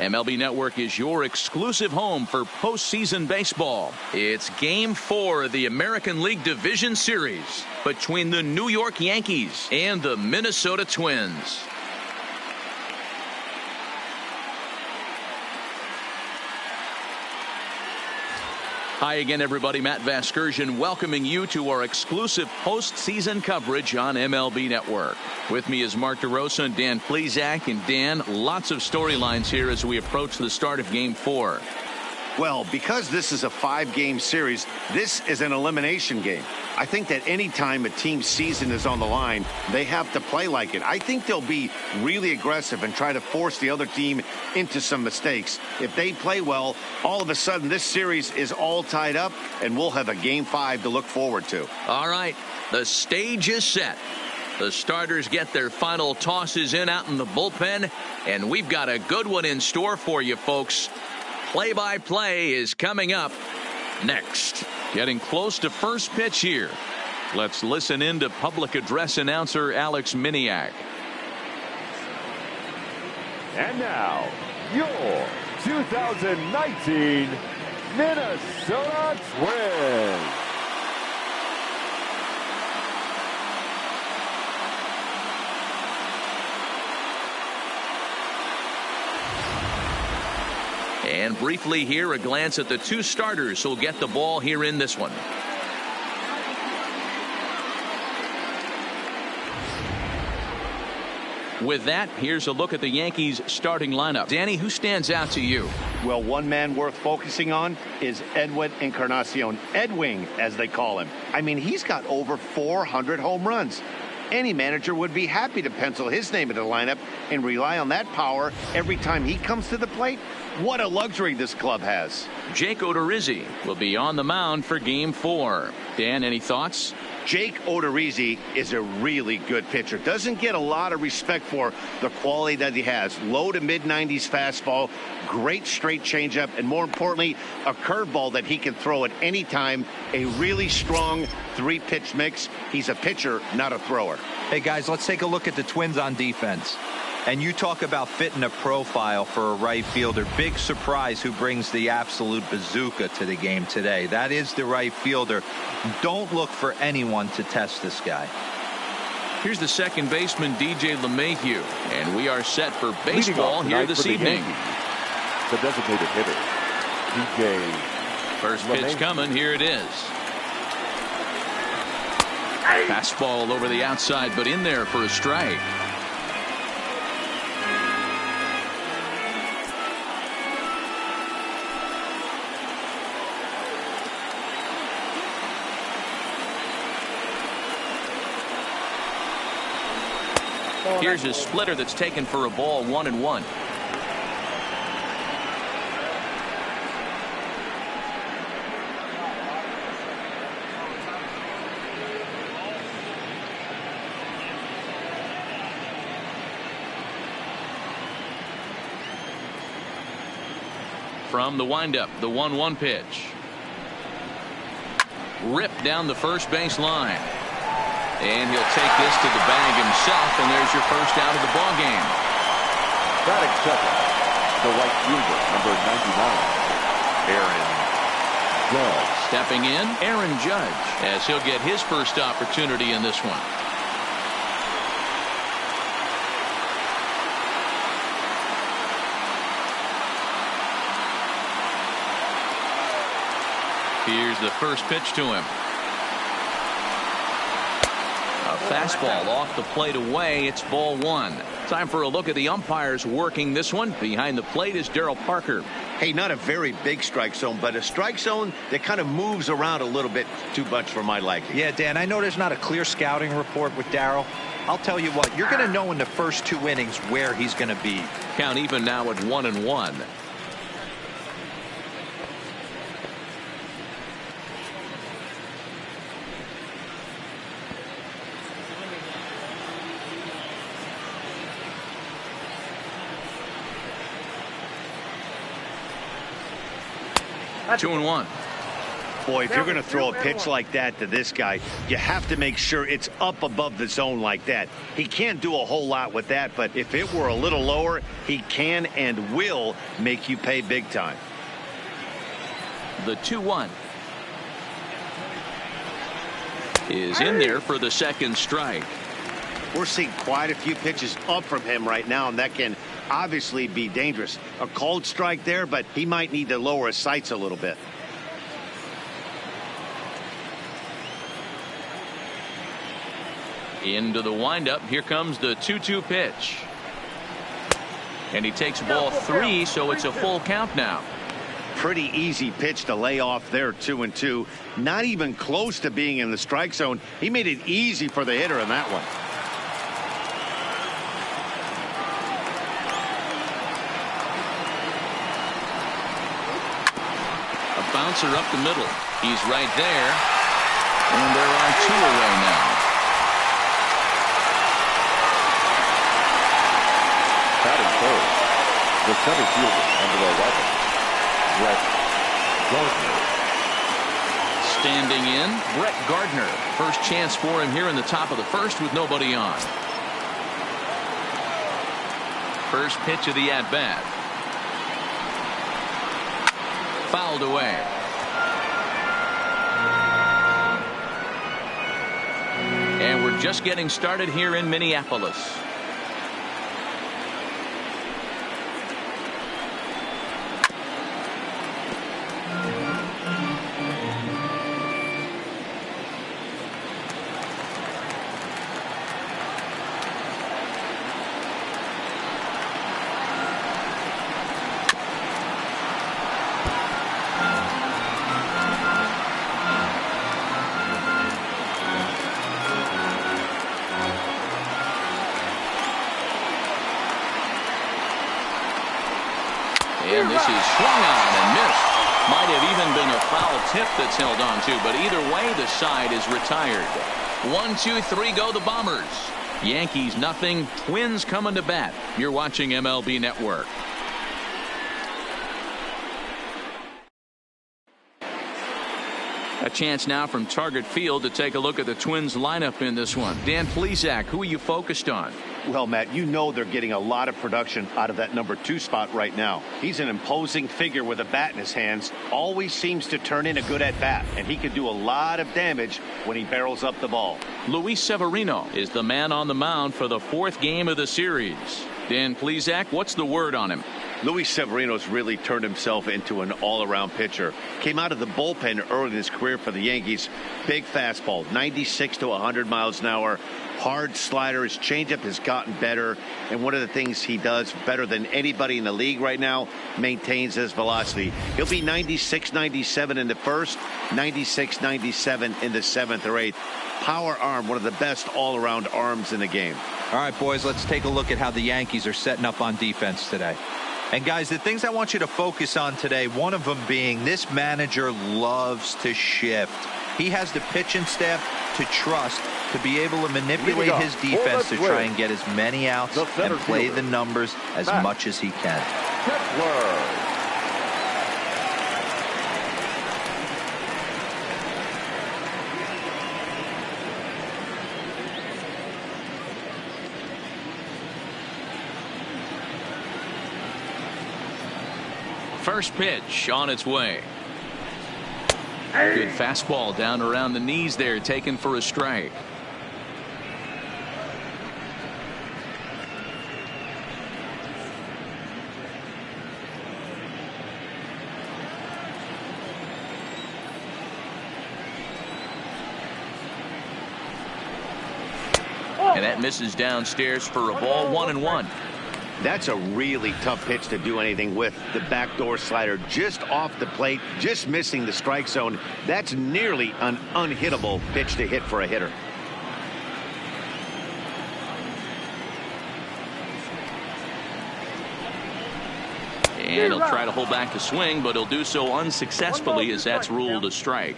MLB Network is your exclusive home for postseason baseball. It's Game 4 of the American League Division Series between the New York Yankees and the Minnesota Twins. Hi again, everybody. Matt Vasgersian welcoming you to our exclusive postseason coverage on MLB Network. With me is Mark DeRosa and Dan Plesac. And Dan, lots of storylines here as we approach the start of Game 4. Well, because this is a 5-game series, this is an elimination game. I think that any time a team's season is on the line, they have to play like it. I think they'll be really aggressive and try to force the other team into some mistakes. If they play well, all of a sudden this series is all tied up, and we'll have a Game 5 to look forward to. All right, the stage is set. The starters get their final tosses in out in the bullpen, and we've got a good one in store for you, folks. Play-by-play is coming up next. Getting close to first pitch here. Let's listen in to public address announcer Alex Miniak. And now, your 2019 Minnesota Twins. And briefly here, a glance at the two starters who'll get the ball here in this one. With that, here's a look at the Yankees starting lineup. Danny, who stands out to you? Well, one man worth focusing on is Edwin Encarnacion. Edwing, as they call him. I mean, he's got over 400 home runs. Any manager would be happy to pencil his name into the lineup and rely on that power every time he comes to the plate. What a luxury this club has. Jake Odorizzi will be on the mound for Game 4. Dan, any thoughts? Jake Odorizzi is a really good pitcher. Doesn't get a lot of respect for the quality that he has. Low to mid-90s fastball, great straight changeup, and more importantly, a curveball that he can throw at any time. A really strong 3-pitch mix. He's a pitcher, not a thrower. Hey, guys, let's take a look at the Twins on defense. And you talk about fitting a profile for a right fielder. Big surprise who brings the absolute bazooka to the game today. That is the right fielder. Don't look for anyone to test this guy. Here's the second baseman, DJ LeMahieu. And we are set for baseball here this evening. The designated hitter, DJ. First pitch coming. Here it is. Fastball over the outside, but in there for a strike. Here's a splitter that's taken for a ball, 1-1. From the windup, the 1-1 pitch. Ripped down the first base line. And he'll take this to the bag himself, and there's your first out of the ball game. Batting second, the right fielder, number 99, Aaron Judge. Stepping in, Aaron Judge, as he'll get his first opportunity in this one. Here's the first pitch to him. A fastball off the plate away. It's ball 1. Time for a look at the umpires working this one. Behind the plate is Darryl Parker. Hey, not a very big strike zone, but a strike zone that kind of moves around a little bit too much for my liking. Yeah, Dan, I know there's not a clear scouting report with Darryl. I'll tell you what, you're going to know in the first 2 innings where he's going to be. Count even now at 1-1. That's 2-1. Boy, if you're going to throw a pitch like that to this guy, you have to make sure it's up above the zone like that. He can't do a whole lot with that, but if it were a little lower, he can and will make you pay big time. The 2-1 is in there for the second strike. We're seeing quite a few pitches up from him right now, and that can obviously be dangerous. A cold strike there, but he might need to lower his sights a little bit. Into the windup. Here comes the 2-2 pitch. And he takes ball 3, so it's a full count now. Pretty easy pitch to lay off there, 2-2. Not even close to being in the strike zone. He made it easy for the hitter in that one. A bouncer up the middle. He's right there. And there are 2 away now. Batting third, the center fielder, number 11, Brett Gardner. Standing in, Brett Gardner. First chance for him here in the top of the first with nobody on. First pitch of the at-bat. Fouled away. And we're just getting started here in Minneapolis. And this is swung on and missed. Might have even been a foul tip that's held on to, but either way the side is retired. 1, 2, 3 go the Bombers. Yankees nothing. Twins coming to bat. You're watching MLB Network. A chance now from Target Field to take a look at the Twins lineup in this one. Dan Plesac, who are you focused on? Well, Matt, you know they're getting a lot of production out of that number 2 spot right now. He's an imposing figure with a bat in his hands. Always seems to turn in a good at-bat, and he can do a lot of damage when he barrels up the ball. Luis Severino is the man on the mound for the 4th game of the series. Dan Plesac, what's the word on him? Luis Severino's really turned himself into an all-around pitcher. Came out of the bullpen early in his career for the Yankees. Big fastball, 96 to 100 miles an hour. Hard slider. His changeup has gotten better. And one of the things he does better than anybody in the league right now, maintains his velocity. He'll be 96, 97 in the first, 96, 97 in the 7th or 8th. Power arm, one of the best all-around arms in the game. All right, boys, let's take a look at how the Yankees are setting up on defense today. And guys, the things I want you to focus on today, one of them being this manager loves to shift. He has the pitching staff to trust to be able to manipulate his defense to try and get as many outs and play the numbers as much as he can. First pitch on its way. Good fastball down around the knees there, taken for a strike. And that misses downstairs for a ball, 1-1. That's a really tough pitch to do anything with. The backdoor slider just off the plate, just missing the strike zone. That's nearly an unhittable pitch to hit for a hitter. And he'll try to hold back the swing, but he'll do so unsuccessfully as that's ruled a strike.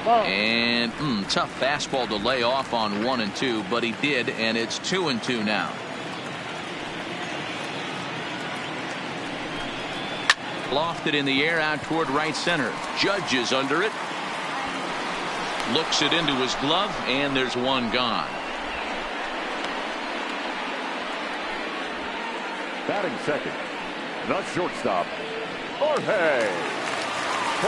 And tough fastball to lay off on 1 and 2, but he did, and it's 2 and 2 now. Lofted in the air out toward right center. Judge is under it. Looks it into his glove, and there's one gone. Batting second, the shortstop, Jorge.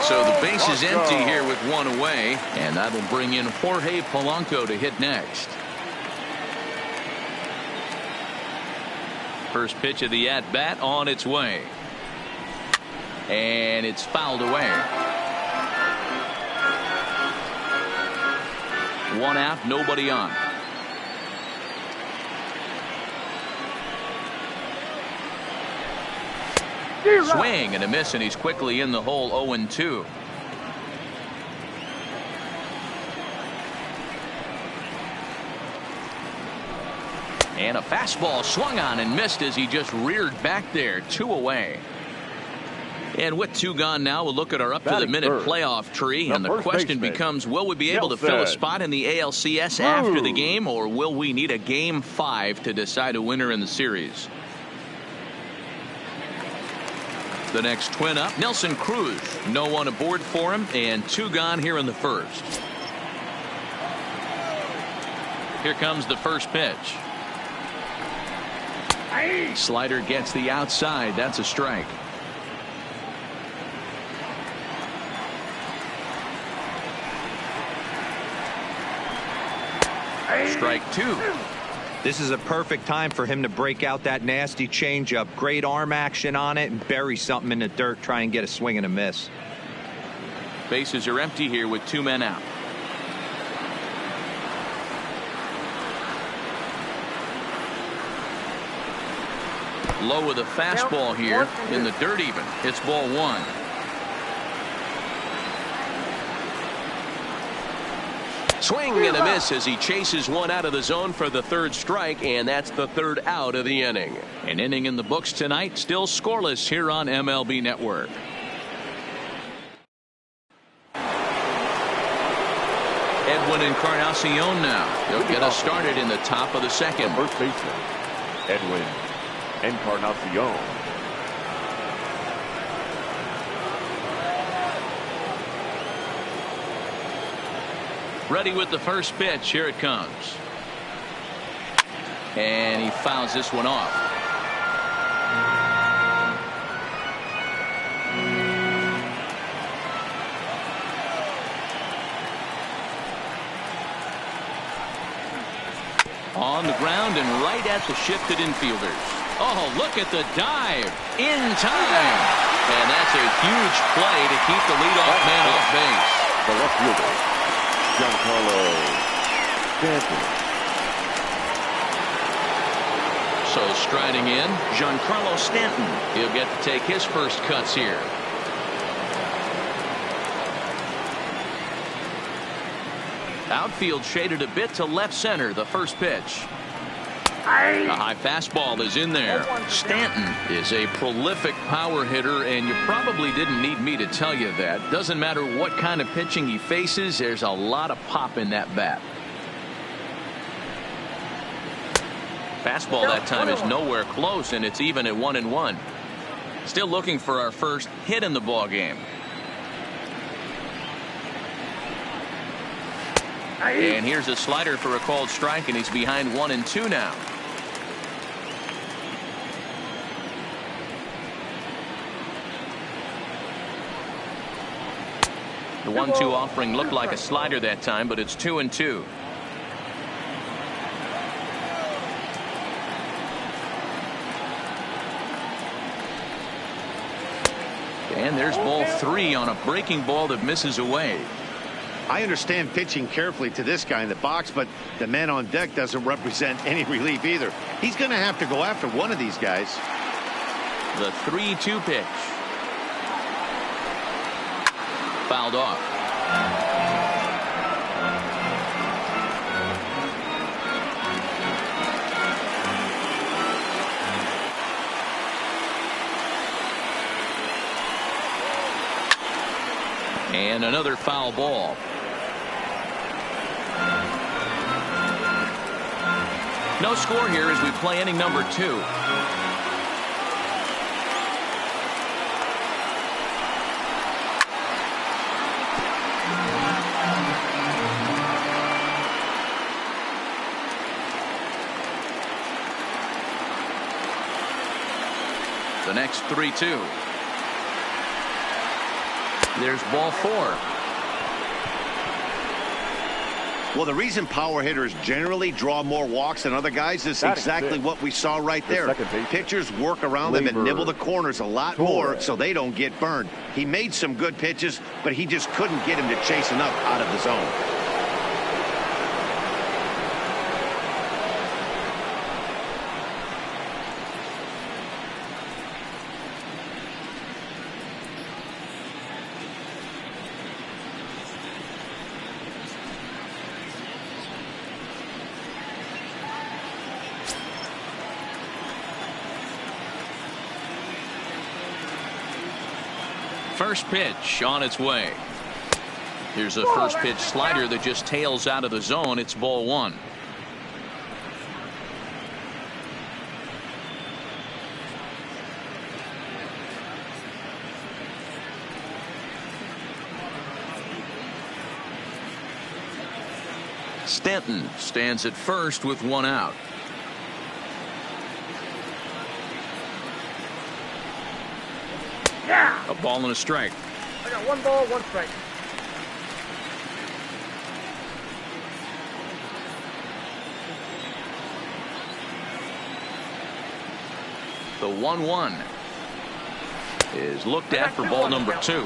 So the base is empty here with one away, and that'll bring in Jorge Polanco to hit next. First pitch of the at-bat on its way. And it's fouled away. 1 out, nobody on. Swing and a miss, and he's quickly in the hole. 0 and 2. And a fastball swung on and missed as he just reared back there. 2 away. And with 2 gone now, we'll look at our up-to-the-minute playoff tree. And the question becomes, will we be able to fill a spot in the ALCS after the game, or will we need a Game 5 to decide a winner in the series? The next twin up, Nelson Cruz. No one aboard for him, and 2 gone here in the first. Here comes the first pitch. Slider gets the outside. That's a strike. Strike 2. This is a perfect time for him to break out that nasty changeup. Great arm action on it and bury something in the dirt. Try and get a swing and a miss. Bases are empty here with 2 men out. Low with a fastball here in the dirt even. It's ball 1. Swing and a miss as he chases one out of the zone for the 3rd strike, and that's the 3rd out of the inning. An inning in the books tonight, still scoreless here on MLB Network. Edwin Encarnacion now. He'll get us started in the top of the 2nd. First baseman, Edwin Encarnacion. Ready with the first pitch. Here it comes. And he fouls this one off. On the ground and right at the shifted infielders. Oh, look at the dive. In time. And that's a huge play to keep the leadoff man off base. The left fielder, Giancarlo Stanton. So striding in, Giancarlo Stanton. He'll get to take his first cuts here. Outfield shaded a bit to left center. The first pitch. A high fastball is in there. Stanton is a prolific power hitter, and you probably didn't need me to tell you that. Doesn't matter what kind of pitching he faces, there's a lot of pop in that bat. Fastball that time is nowhere close, and it's even at 1-1. Still looking for our first hit in the ball game. And here's a slider for a called strike, and he's behind 1-2 now. The 1-2 offering looked like a slider that time, but it's 2-2. And there's ball 3 on a breaking ball that misses away. I understand pitching carefully to this guy in the box, but the man on deck doesn't represent any relief either. He's going to have to go after one of these guys. The 3-2 pitch. Fouled off. And another foul ball. No score here as we play inning number 2. The next 3-2. There's ball 4. Well, the reason power hitters generally draw more walks than other guys is exactly what we saw right there. Pitchers work around them and nibble the corners a lot more so they don't get burned. He made some good pitches, but he just couldn't get him to chase enough out of the zone. First pitch on its way. Here's a first pitch slider that just tails out of the zone. It's ball 1. Stanton stands at first with 1 out. A ball and a strike. I got 1 ball, 1 strike. The 1-1 is looked at for ball number 2.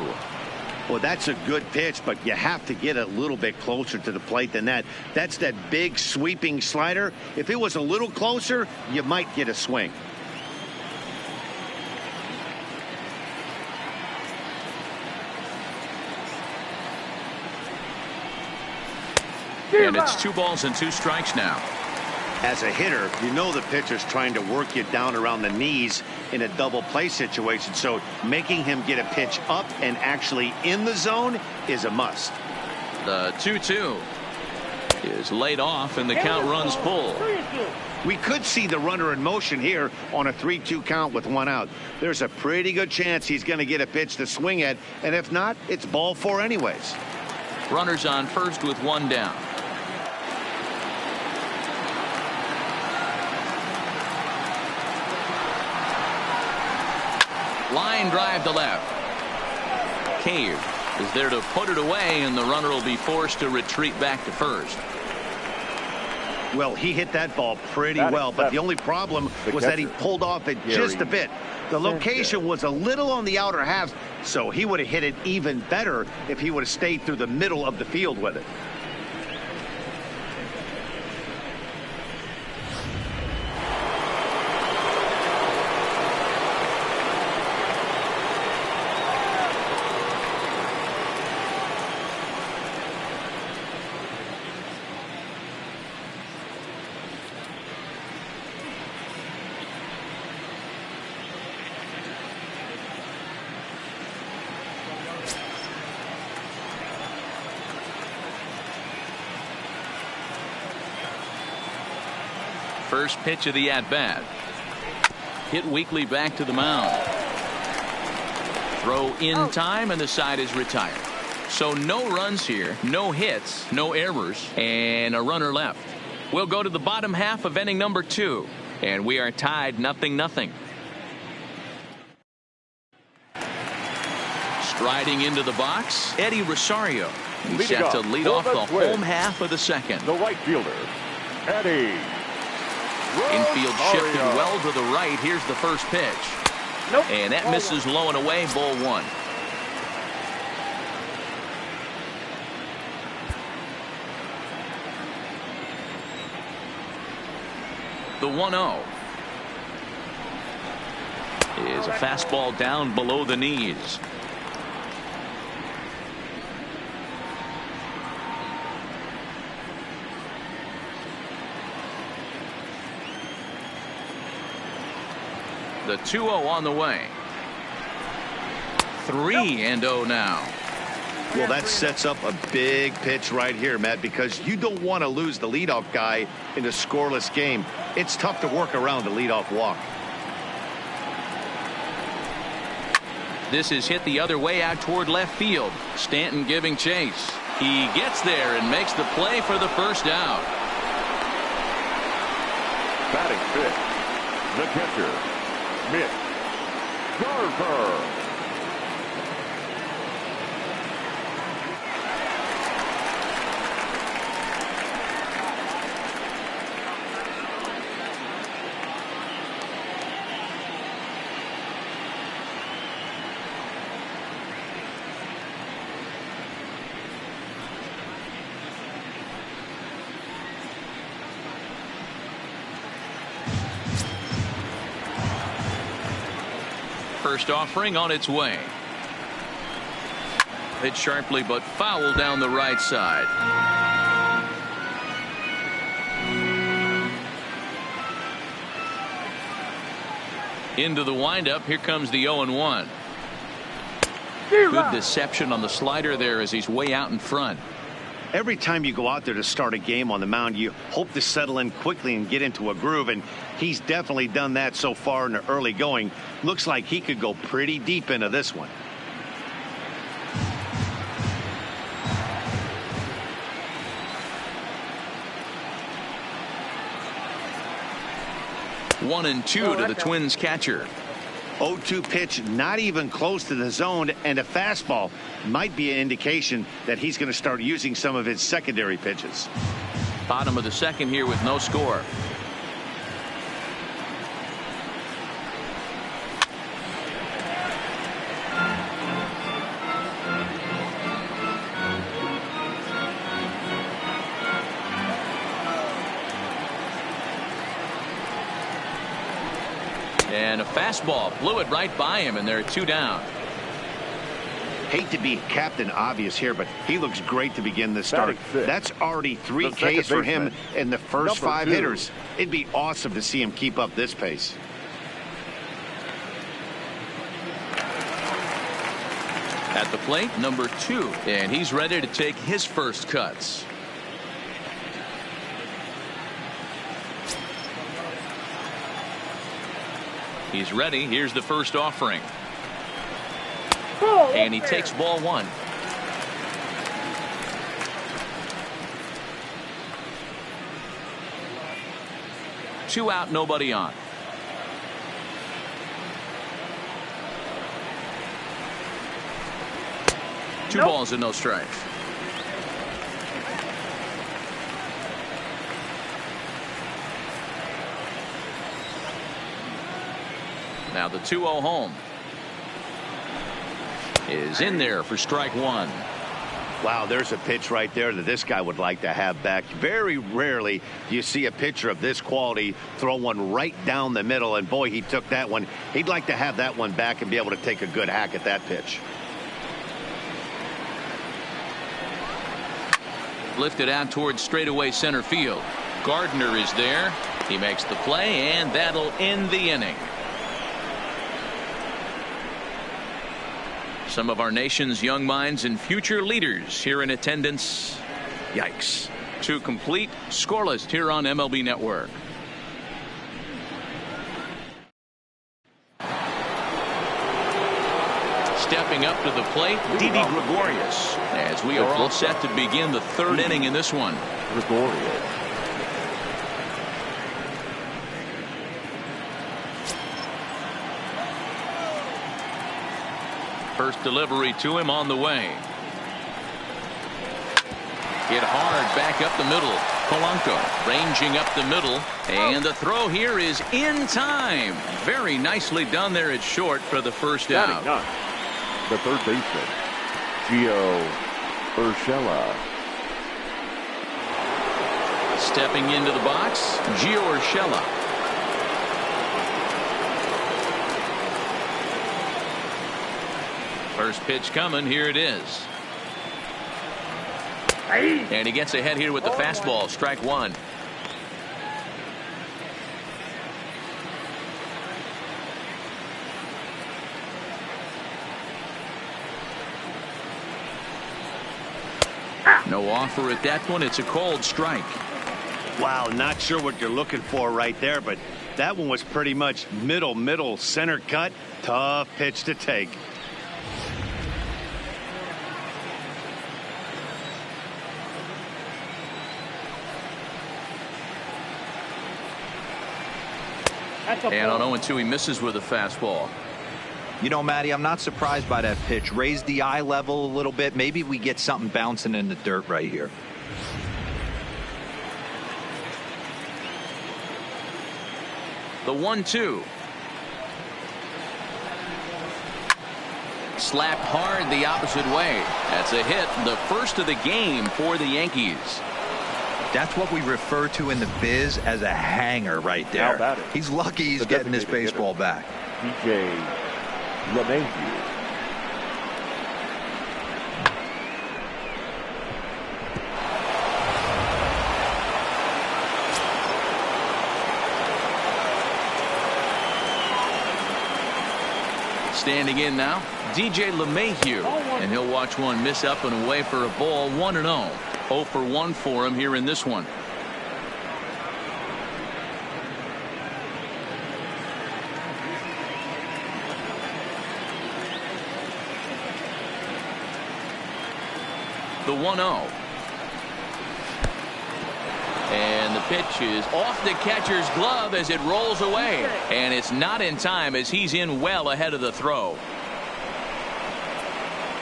Well, that's a good pitch, but you have to get a little bit closer to the plate than that. That's that big sweeping slider. If it was a little closer, you might get a swing. And it's 2 balls and 2 strikes now. As a hitter, you know the pitcher's trying to work you down around the knees in a double play situation, so making him get a pitch up and actually in the zone is a must. The 2-2 is laid off and the count runs full. We could see the runner in motion here on a 3-2 count with 1 out. There's a pretty good chance he's going to get a pitch to swing at, and if not, it's ball 4 anyways. Runners on first with 1 down. Line drive to left. Cave is there to put it away, and the runner will be forced to retreat back to first. Well, he hit that ball pretty well, but the only problem was that he pulled off it just a bit. The location was a little on the outer half, so he would have hit it even better if he would have stayed through the middle of the field with it. First pitch of the at-bat. Hit weakly back to the mound. Throw in time, and the side is retired. So no runs here, no hits, no errors, and a runner left. We'll go to the bottom half of inning number 2, and we are tied 0-0. Striding into the box, Eddie Rosario. He's set to lead off the home half of the second. The right fielder, Eddie. Infield shifted well to the right. Here's the first pitch. Nope. And that misses low and away, ball 1. The 1-0 is a fastball down below the knees. The 2-0 on the way. 3-0 now. Well, that sets up a big pitch right here, Matt, because you don't want to lose the leadoff guy in a scoreless game. It's tough to work around the leadoff walk. This is hit the other way out toward left field. Stanton giving chase. He gets there and makes the play for the first out. Batting fifth, the catcher, Mitch Garver. First offering on its way. Hit sharply but foul down the right side. Into the windup. Here comes the 0-1. Good deception on the slider there as he's way out in front. Every time you go out there to start a game on the mound, you hope to settle in quickly and get into a groove, and he's definitely done that so far in the early going. Looks like he could go pretty deep into this one. One and two to the Twins catcher. 0-2 pitch, not even close to the zone, and a fastball might be an indication that he's going to start using some of his secondary pitches. Bottom of the second here with no score. And a fastball blew it right by him, and there are two down. Hate to be Captain Obvious here, but he looks great to begin this start. That's already 3 Ks for him in the first 5 hitters. It'd be awesome to see him keep up this pace. At the plate, number 2, and he's ready to take his first cuts. He's ready. Here's the first offering. And he takes ball 1. Two out, nobody on. Two balls and no strikes. Now the 2-0 home is in there for strike 1. Wow, there's a pitch right there that this guy would like to have back. Very rarely do you see a pitcher of this quality throw one right down the middle, and boy, he took that one. He'd like to have that one back and be able to take a good hack at that pitch. Lifted out towards straightaway center field. Gardner is there. He makes the play, and that'll end the inning. Some of our nation's young minds and future leaders here in attendance. Yikes. 2 complete, scoreless here on MLB Network. Stepping up to the plate, Didi Gregorius, as we are all set to begin the 3rd inning in this one. Gregorius. First delivery to him on the way. Hit hard back up the middle. Polanco ranging up the middle, and the throw here is in time. Very nicely done there at short for the first out. The third baseman, Gio Urshela. Stepping into the box, Gio Urshela. First pitch coming. Here it is. And he gets ahead here with the fastball. Strike 1. No offer at that one. It's a cold strike. Wow, not sure what you're looking for right there, but that one was pretty much middle, center cut. Tough pitch to take. And on 0-2, he misses with a fastball. You know, Matty, I'm not surprised by that pitch. Raise the eye level a little bit. Maybe we get something bouncing in the dirt right here. The 1-2. Slapped hard the opposite way. That's a hit, the first of the game for the Yankees. That's what we refer to in the biz as a hanger right there. He's lucky he's getting his baseball back. DJ LeMahieu. Standing in now, DJ LeMahieu, and he'll watch one miss up and away for a ball. 1-0. 0 for 1 for him here in this one. The 1-0. And the pitch is off the catcher's glove as it rolls away. And it's not in time as he's in well ahead of the throw.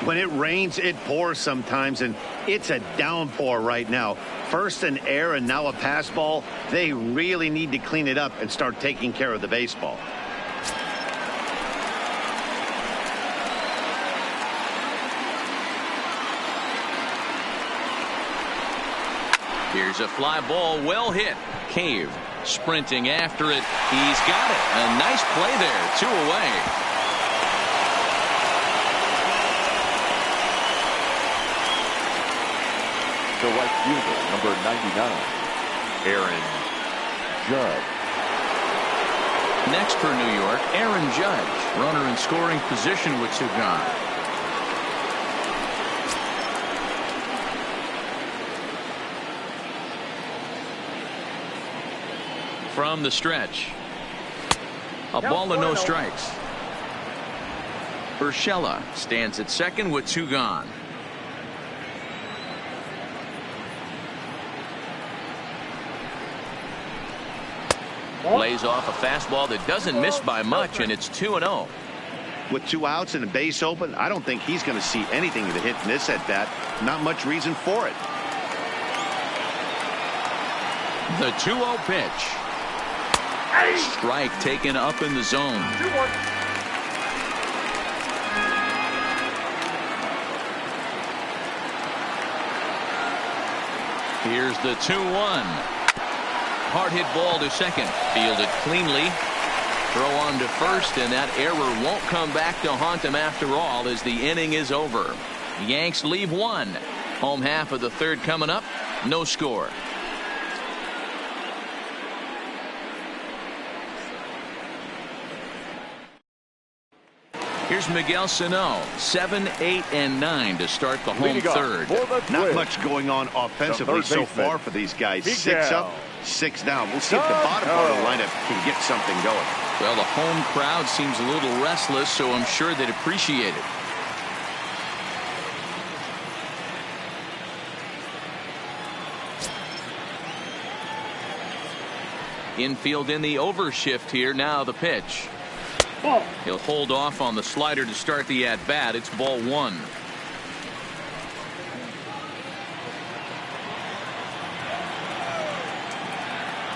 When it rains, it pours sometimes, and it's a downpour right now. First an error and now a pass ball. They really need to clean it up and start taking care of the baseball. Here's a fly ball, well hit. Cave sprinting after it. He's got it. A nice play there. 2 away. The right fielder, number 99, Aaron Judge. Next for New York, Aaron Judge. Runner in scoring position with 2 gone. From the stretch. A ball and no strikes. Urshela stands at second with 2 gone. Lays off a fastball that doesn't miss by much, and it's 2-0. With 2 outs and a base open, I don't think he's going to see anything of the hit in this at bat. Not much reason for it. The 2-0 pitch. Strike taken up in the zone. 2-1. Here's the 2-1. Hard hit ball to second. Fielded cleanly. Throw on to first, and that error won't come back to haunt him after all as the inning is over. Yanks leave 1. Home half of the third coming up. No score. Here's Miguel Sano, 7, 8, and 9 to start the home third. Not much going on offensively so far for these guys. 6 up, 6 down. We'll see if the bottom part of the lineup can get something going. Well, the home crowd seems a little restless, so I'm sure they'd appreciate it. Infield in the overshift here. Now the pitch. He'll hold off on the slider to start the at-bat. It's ball 1.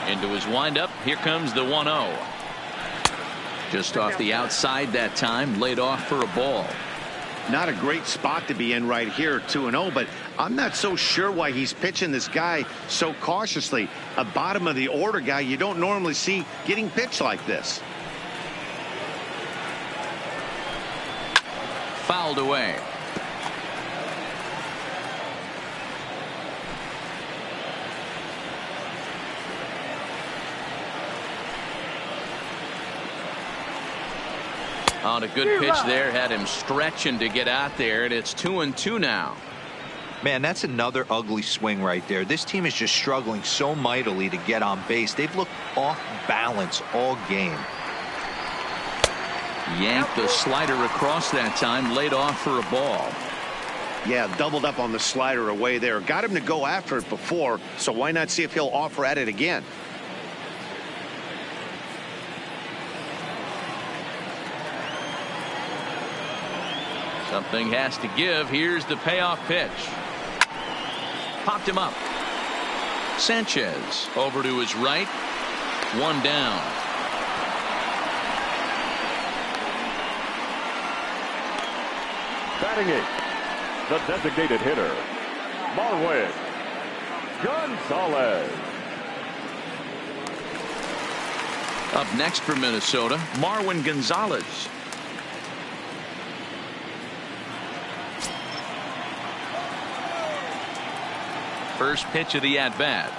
Into his windup. Here comes the 1-0. Just off the outside that time. Laid off for a ball. Not a great spot to be in right here, 2-0, but I'm not so sure why he's pitching this guy so cautiously. A bottom of the order guy you don't normally see getting pitched like this. Fouled away. On a good pitch there, had him stretching to get out there, and it's 2-2 now. Man, that's another ugly swing right there. This team is just struggling so mightily to get on base. They've looked off balance all game. Yanked the slider across that time, laid off for a ball. Yeah, doubled up on the slider away there. Got him to go after it before, so why not see if he'll offer at it again? Something has to give. Here's the payoff pitch. Popped him up. Sanchez over to his right. One down. Batting eighth, the designated hitter, Marwin Gonzalez. Up next for Minnesota, Marwin Gonzalez. First pitch of the at-bat.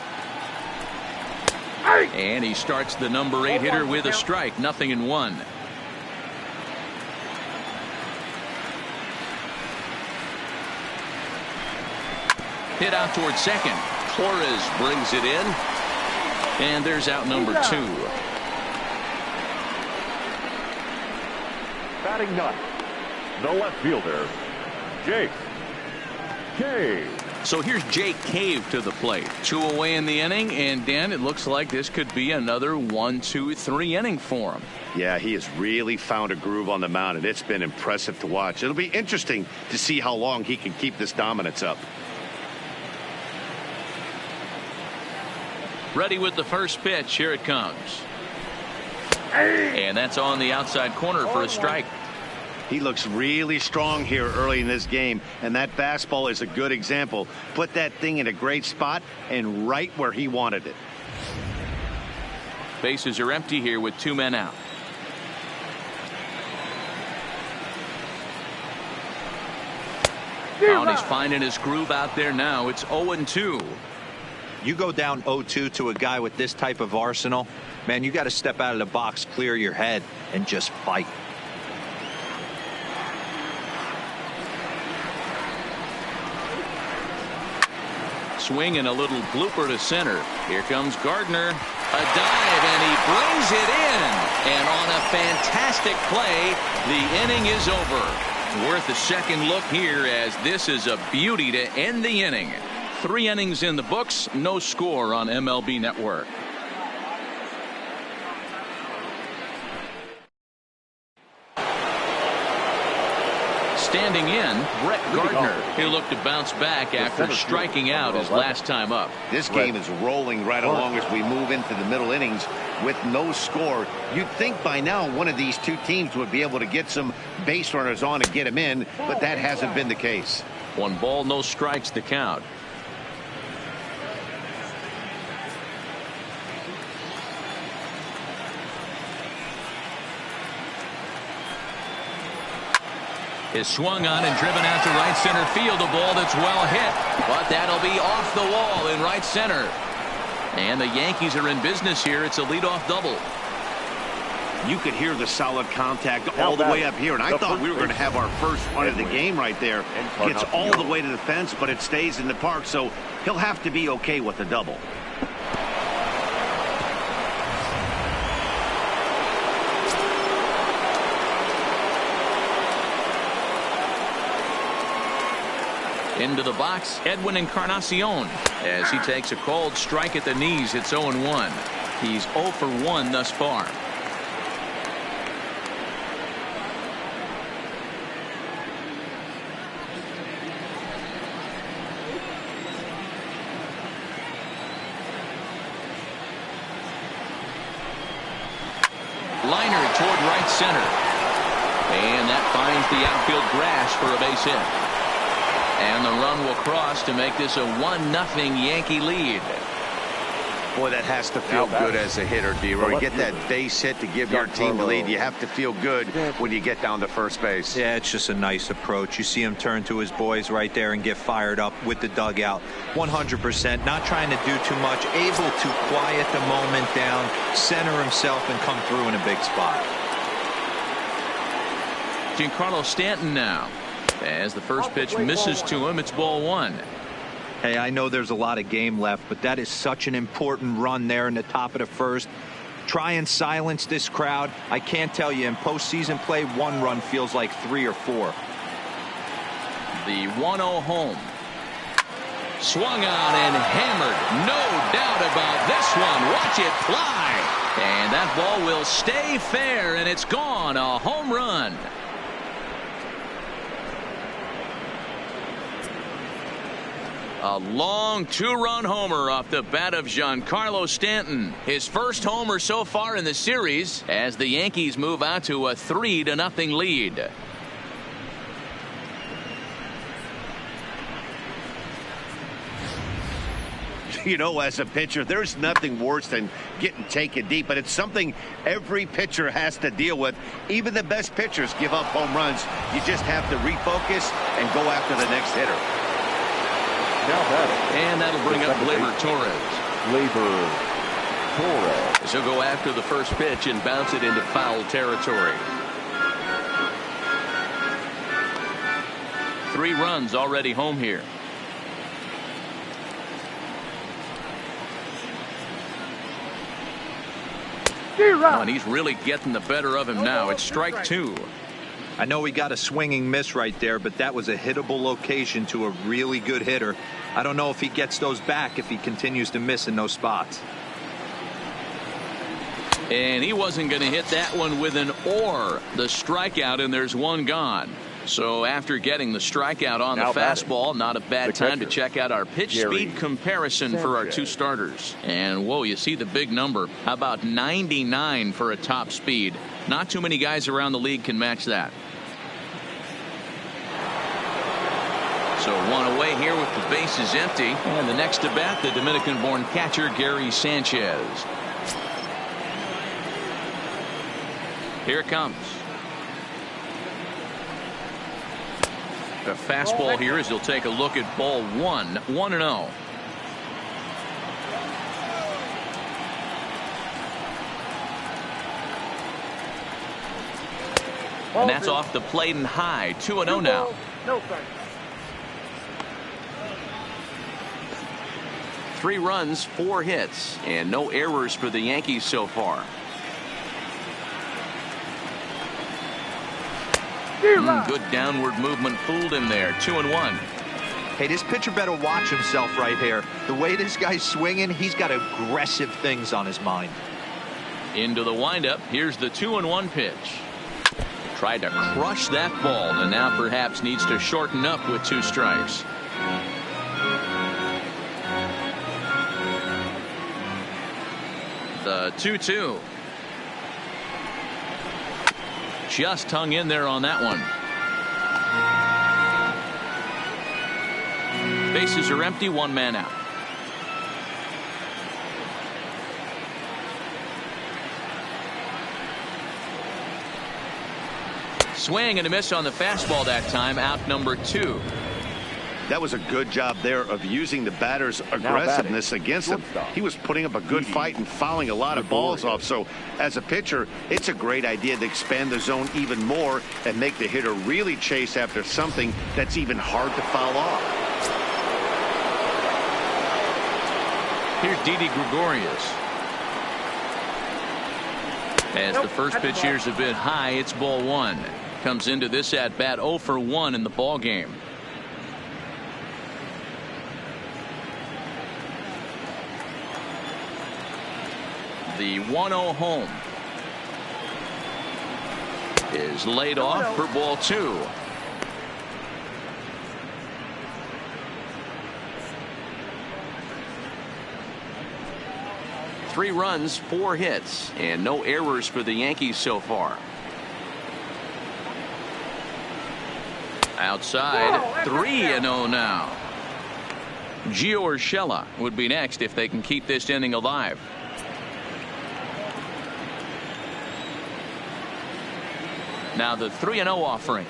And he starts the number 8 hitter with a strike. 0-1. Hit out towards second. Torres brings it in. And there's out number 2. Batting ninth, the left fielder, Jake Cave. So here's Jake Cave to the plate. 2 away in the inning, and Dan, it looks like this could be another 1-2-3 inning for him. Yeah, he has really found a groove on the mound, and it's been impressive to watch. It'll be interesting to see how long he can keep this dominance up. Ready with the first pitch. Here it comes. And that's on the outside corner for a strike. He looks really strong here early in this game, and that fastball is a good example. Put that thing in a great spot and right where he wanted it. Bases are empty here with 2 men out. Oh, he's finding his groove out there now. It's 0-2. You go down 0-2 to a guy with this type of arsenal, man, you got to step out of the box, clear your head, and just fight. Swing and a little blooper to center. Here comes Gardner. A dive, and he brings it in. And on a fantastic play, the inning is over. Worth a second look here, as this is a beauty to end the inning. 3 innings in the books, no score on MLB Network. Standing in, Brett Gardner. He'll look to bounce back after striking out his last time up. This game is rolling right along as we move into the middle innings with no score. You'd think by now one of these 2 teams would be able to get some base runners on and get them in, but that hasn't been the case. 1 ball, no strikes to count. Is swung on and driven out to right center field. A ball that's well hit, but that'll be off the wall in right center. And the Yankees are in business here. It's a leadoff double. You could hear the solid contact all the way up here, and I thought we were going to have our first run of the game right there. Gets all the way to the fence, but it stays in the park, so he'll have to be okay with the double. Into the box, Edwin Encarnacion, as he takes a called strike at the knees. It's 0-1. He's 0 for 1 thus far. Liner toward right center. And that finds the outfield grass for a base hit. And the run will cross to make this a 1-0 Yankee lead. Boy, that has to feel good as a hitter, D-Roy. You get that base hit to give your team the lead. You have to feel good when you get down to first base. Yeah, it's just a nice approach. You see him turn to his boys right there and get fired up with the dugout. 100%, not trying to do too much, able to quiet the moment down, center himself, and come through in a big spot. Giancarlo Stanton now. As the first pitch misses to him, it's ball one. Hey, I know there's a lot of game left, but that is such an important run there in the top of the first. Try and silence this crowd. I can't tell you, in postseason play, one run feels like 3 or 4. The 1-0 home. Swung on and hammered. No doubt about this one. Watch it fly. And that ball will stay fair, and it's gone. A home run. A long 2-run homer off the bat of Giancarlo Stanton. His first homer so far in the series as the Yankees move out to a 3-0 lead. You know, as a pitcher, there's nothing worse than getting taken deep, but it's something every pitcher has to deal with. Even the best pitchers give up home runs. You just have to refocus and go after the next hitter. Now batting. And that'll bring up Gleyber Torres. Gleyber Torres. So go after the first pitch and bounce it into foul territory. 3 runs already home here. Oh, and he's really getting the better of him now. It's strike 2. I know he got a swinging miss right there, but that was a hittable location to a really good hitter. I don't know if he gets those back if he continues to miss in those spots. And he wasn't going to hit that one with an or. The strikeout, and there's one gone. So after getting the strikeout on now the fastball, not a bad time to catcher, check out our pitch speed comparison for our 2 starters. And whoa, you see the big number. How about 99 for a top speed? Not too many guys around the league can match that. So 1 away here with the bases empty. And the next to bat, the Dominican-born catcher Gary Sanchez. Here it comes. A fastball here as he'll take a look at ball 1. 1-0. And that's off the plate and high. 2-0 now. No strike. 3 runs, 4 hits, and no errors for the Yankees so far. Good downward movement fooled him there. 2-1. Hey, this pitcher better watch himself right here. The way this guy's swinging, he's got aggressive things on his mind. Into the windup. Here's the 2-1 pitch. Tried to crush that ball, and now perhaps needs to shorten up with 2 strikes. The 2-2. Just hung in there on that one. Bases are empty, 1 man out. Swing and a miss on the fastball that time. Out number 2. That was a good job there of using the batter's aggressiveness against him. He was putting up a good fight and fouling a lot of balls off. So as a pitcher, it's a great idea to expand the zone even more and make the hitter really chase after something that's even hard to foul off. Here's Didi Gregorius. As the first pitch here's a bit high, it's ball 1. Comes into this at bat 0 for 1 in the ball game. The 1-0 home is laid off for ball 2. Three runs, 4 hits, and no errors for the Yankees so far. Outside, 3-0 now. Gio Urshela would be next if they can keep this inning alive. Now the 3-0 offering.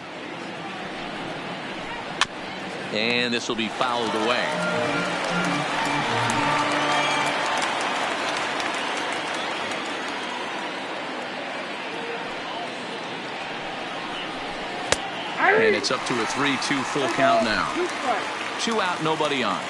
And this will be fouled away. And it's up to a 3-2 full count now. 2 out, nobody on.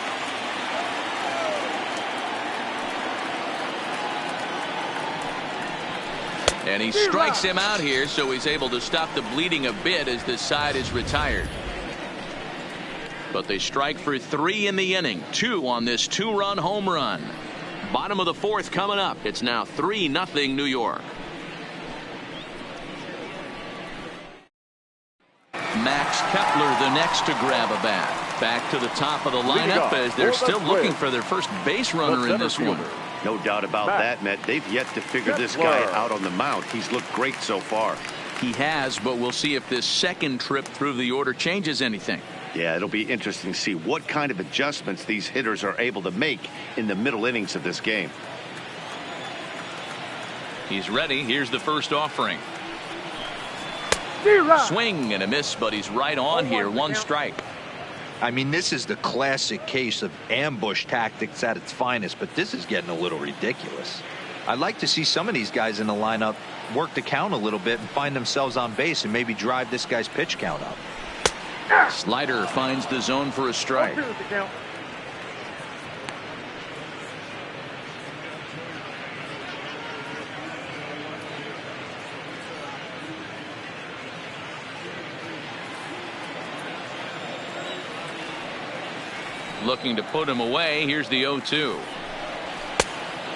And he strikes him out here, so he's able to stop the bleeding a bit as this side is retired. But they strike for 3 in the inning. 2 on this 2-run home run. Bottom of the 4th coming up. It's now 3-0 New York. Max Kepler the next to grab a bat. Back to the top of the lineup as they're still looking for their first base runner in this one. No doubt about that, Matt. They've yet to figure this guy out on the mound. He's looked great so far. He has, but we'll see if this second trip through the order changes anything. Yeah, it'll be interesting to see what kind of adjustments these hitters are able to make in the middle innings of this game. He's ready. Here's the first offering. Swing and a miss, but he's right on here. 1 strike. I mean, this is the classic case of ambush tactics at its finest, but this is getting a little ridiculous. I'd like to see some of these guys in the lineup work the count a little bit and find themselves on base and maybe drive this guy's pitch count up. Slider finds the zone for a strike. Looking to put him away. Here's the 0-2.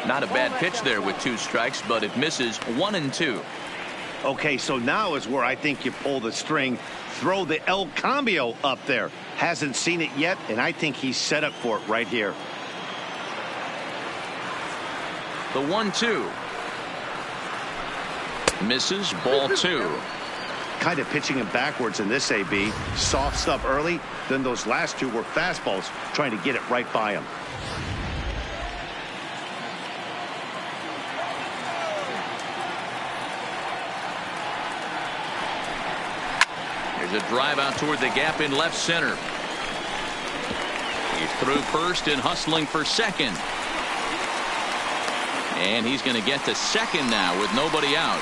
Not a bad pitch there with 2 strikes, but it misses. 1-2. Okay, so now is where I think you pull the string. Throw the El Cambio up there. Hasn't seen it yet, and I think he's set up for it right here. The 1-2. Misses. Ball 2. Kind of pitching him backwards in this AB. Soft stuff early, then those last 2 were fastballs, trying to get it right by him. There's a drive out toward the gap in left center. He's through first and hustling for second. And he's going to get to second now with nobody out.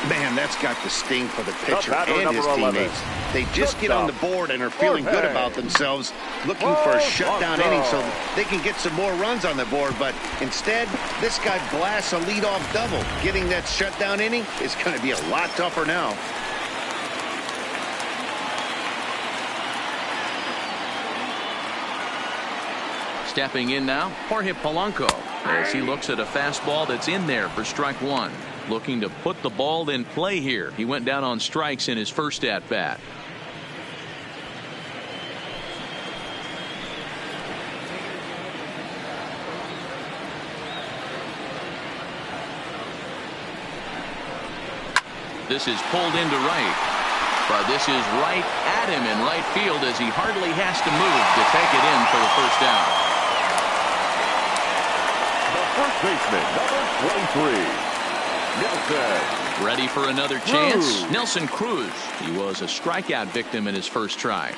Man, that's got the sting for the pitcher and his teammates. They just get on the board and are feeling good about themselves, looking for a shutdown inning so they can get some more runs on the board. But instead, this guy blasts a leadoff double. Getting that shutdown inning is going to be a lot tougher now. Stepping in now, Jorge Polanco, as he looks at a fastball that's in there for strike 1. Looking to put the ball in play here. He went down on strikes in his first at bat. This is pulled into right, but this is right at him in right field as he hardly has to move to take it in for the first out. First baseman, number 23, Nelson. Ready for another chance? Nelson Cruz. He was a strikeout victim in his first try.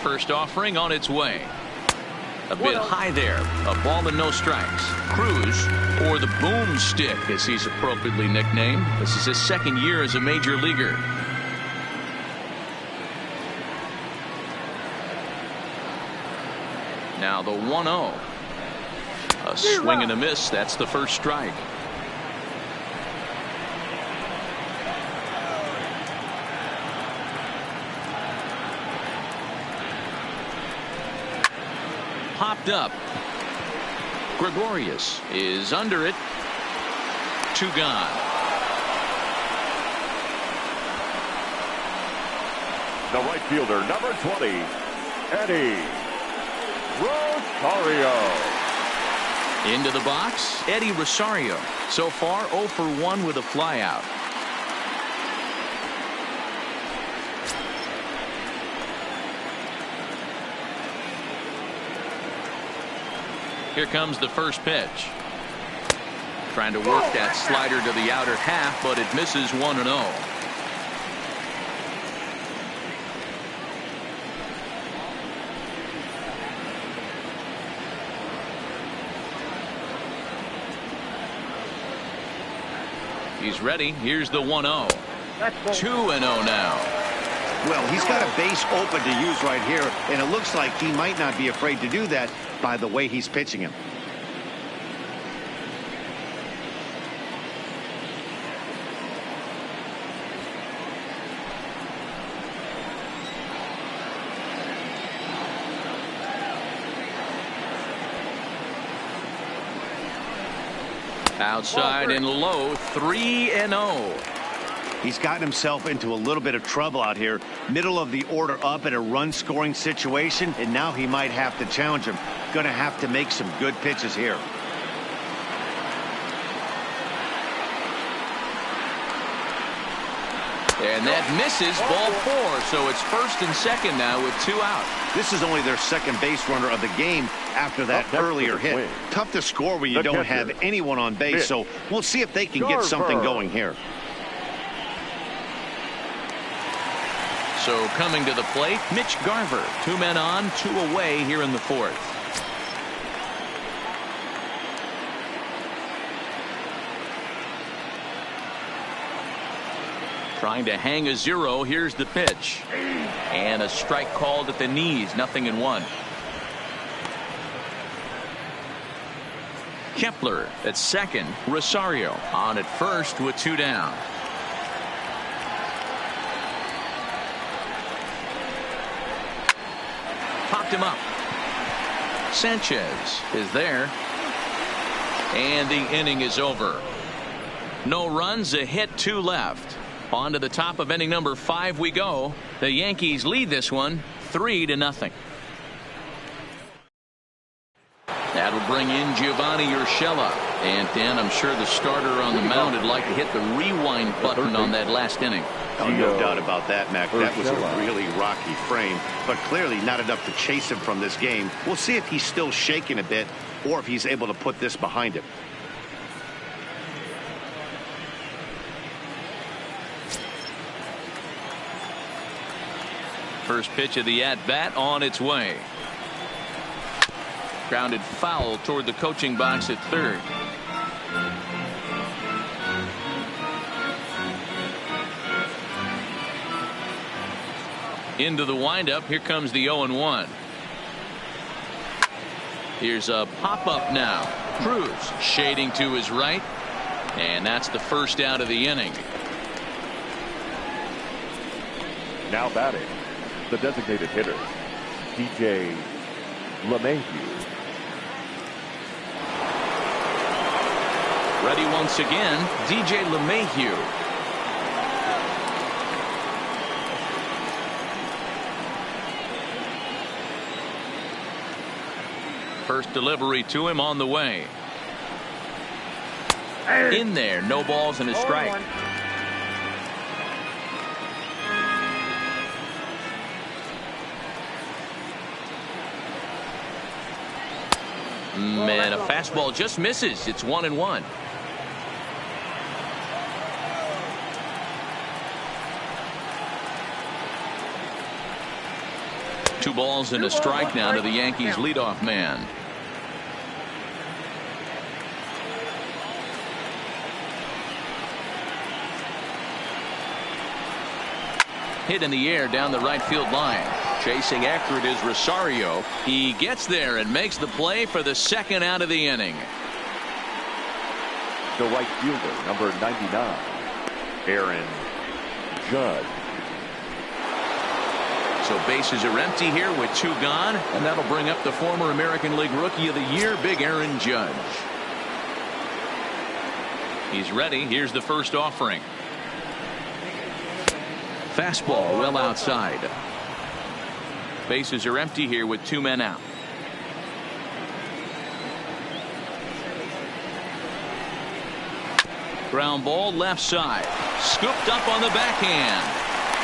First offering on its way. A bit high there. A ball and no strikes. Cruz, or the boomstick as he's appropriately nicknamed. This is his second year as a major leaguer. Now the 1-0. A swing and a miss. That's the first strike. Popped up. Gregorius is under it. 2 gone. The right fielder, number 20, Eddie Rosario. Into the box, Eddie Rosario. So far 0 for 1 with a flyout. Here comes the first pitch. Trying to work that slider to the outer half, but it misses 1-0. He's ready. Here's the 1-0. 2-0 now. Well, he's got a base open to use right here, and it looks like he might not be afraid to do that by the way he's pitching him. Outside and low, 3-0. He's gotten himself into a little bit of trouble out here. Middle of the order up in a run-scoring situation, and now he might have to challenge him. Going to have to make some good pitches here. And that misses, ball 4, so it's first and second now with 2 out. This is only their second base runner of the game after that earlier hit. Tough to score when you don't have anyone on base, so we'll see if they can get something going here. So coming to the plate, Mitch Garver. 2 men on, 2 away here in the 4th. Trying to hang a 0. Here's the pitch. And a strike called at the knees. 0-1. Kepler at second. Rosario on at first with 2 down. Popped him up. Sanchez is there. And the inning is over. No runs, a hit, 2 left. On to the top of inning number 5 we go. The Yankees lead this one 3-0. That'll bring in Giovanni Urshela. And Dan, I'm sure the starter on the mound would like to hit the rewind button on that last inning. Oh, no doubt about that, Mac. That was a really rocky frame, but clearly not enough to chase him from this game. We'll see if he's still shaking a bit or if he's able to put this behind him. First pitch of the at-bat on its way. Grounded foul toward the coaching box at third. Into the windup. Here comes the 0-1. Here's a pop-up now. Cruz shading to his right. And that's the first out of the inning. Now batting, the designated hitter, DJ LeMahieu. Ready once again, DJ LeMahieu. First delivery to him on the way. In there, no balls and a strike. Man, a fastball just misses. It's 1-1. Two balls and a strike now to the Yankees leadoff man. Hit in the air down the right field line. Chasing after it is Rosario. He gets there and makes the play for the second out of the inning. The right fielder, number 99, Aaron Judge. So bases are empty here with 2 gone, and that'll bring up the former American League Rookie of the Year, Big Aaron Judge. He's ready. Here's the first offering. Fastball well outside. Bases are empty here with 2 men out. Ground ball left side. Scooped up on the backhand.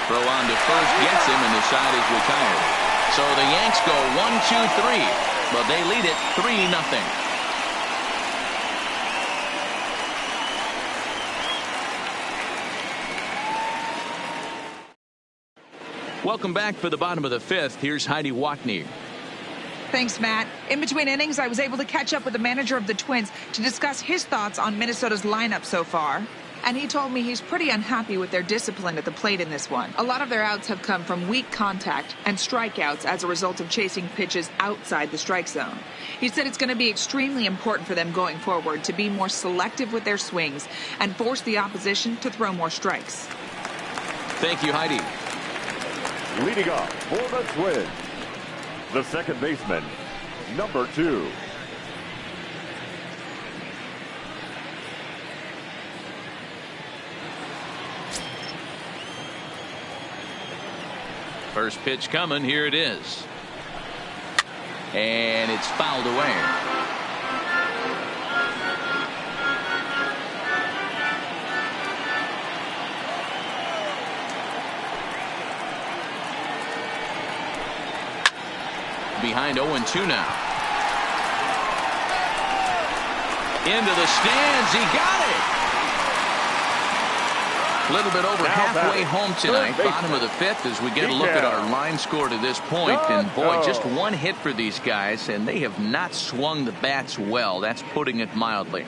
Throw on to first gets him, and the side is retired. So the Yanks go 1-2-3, but they lead it 3-0. Welcome back for the bottom of the 5th. Here's Heidi Watney. Thanks, Matt. In between innings, I was able to catch up with the manager of the Twins to discuss his thoughts on Minnesota's lineup so far. and he told me he's pretty unhappy with their discipline at the plate in this one. A lot of their outs have come from weak contact and strikeouts as a result of chasing pitches outside the strike zone. He said it's going to be extremely important for them going forward to be more selective with their swings and force the opposition to throw more strikes. Thank you, Heidi. Leading off for the Twins, the second baseman, number 2. First pitch coming. Here it is. And it's fouled away. Behind 0-2 now. Into the stands. He got it. A little bit over halfway home tonight, bottom of the 5th, as we get a look at our line score to this point. And boy, just one hit for these guys, and they have not swung the bats well. That's putting it mildly.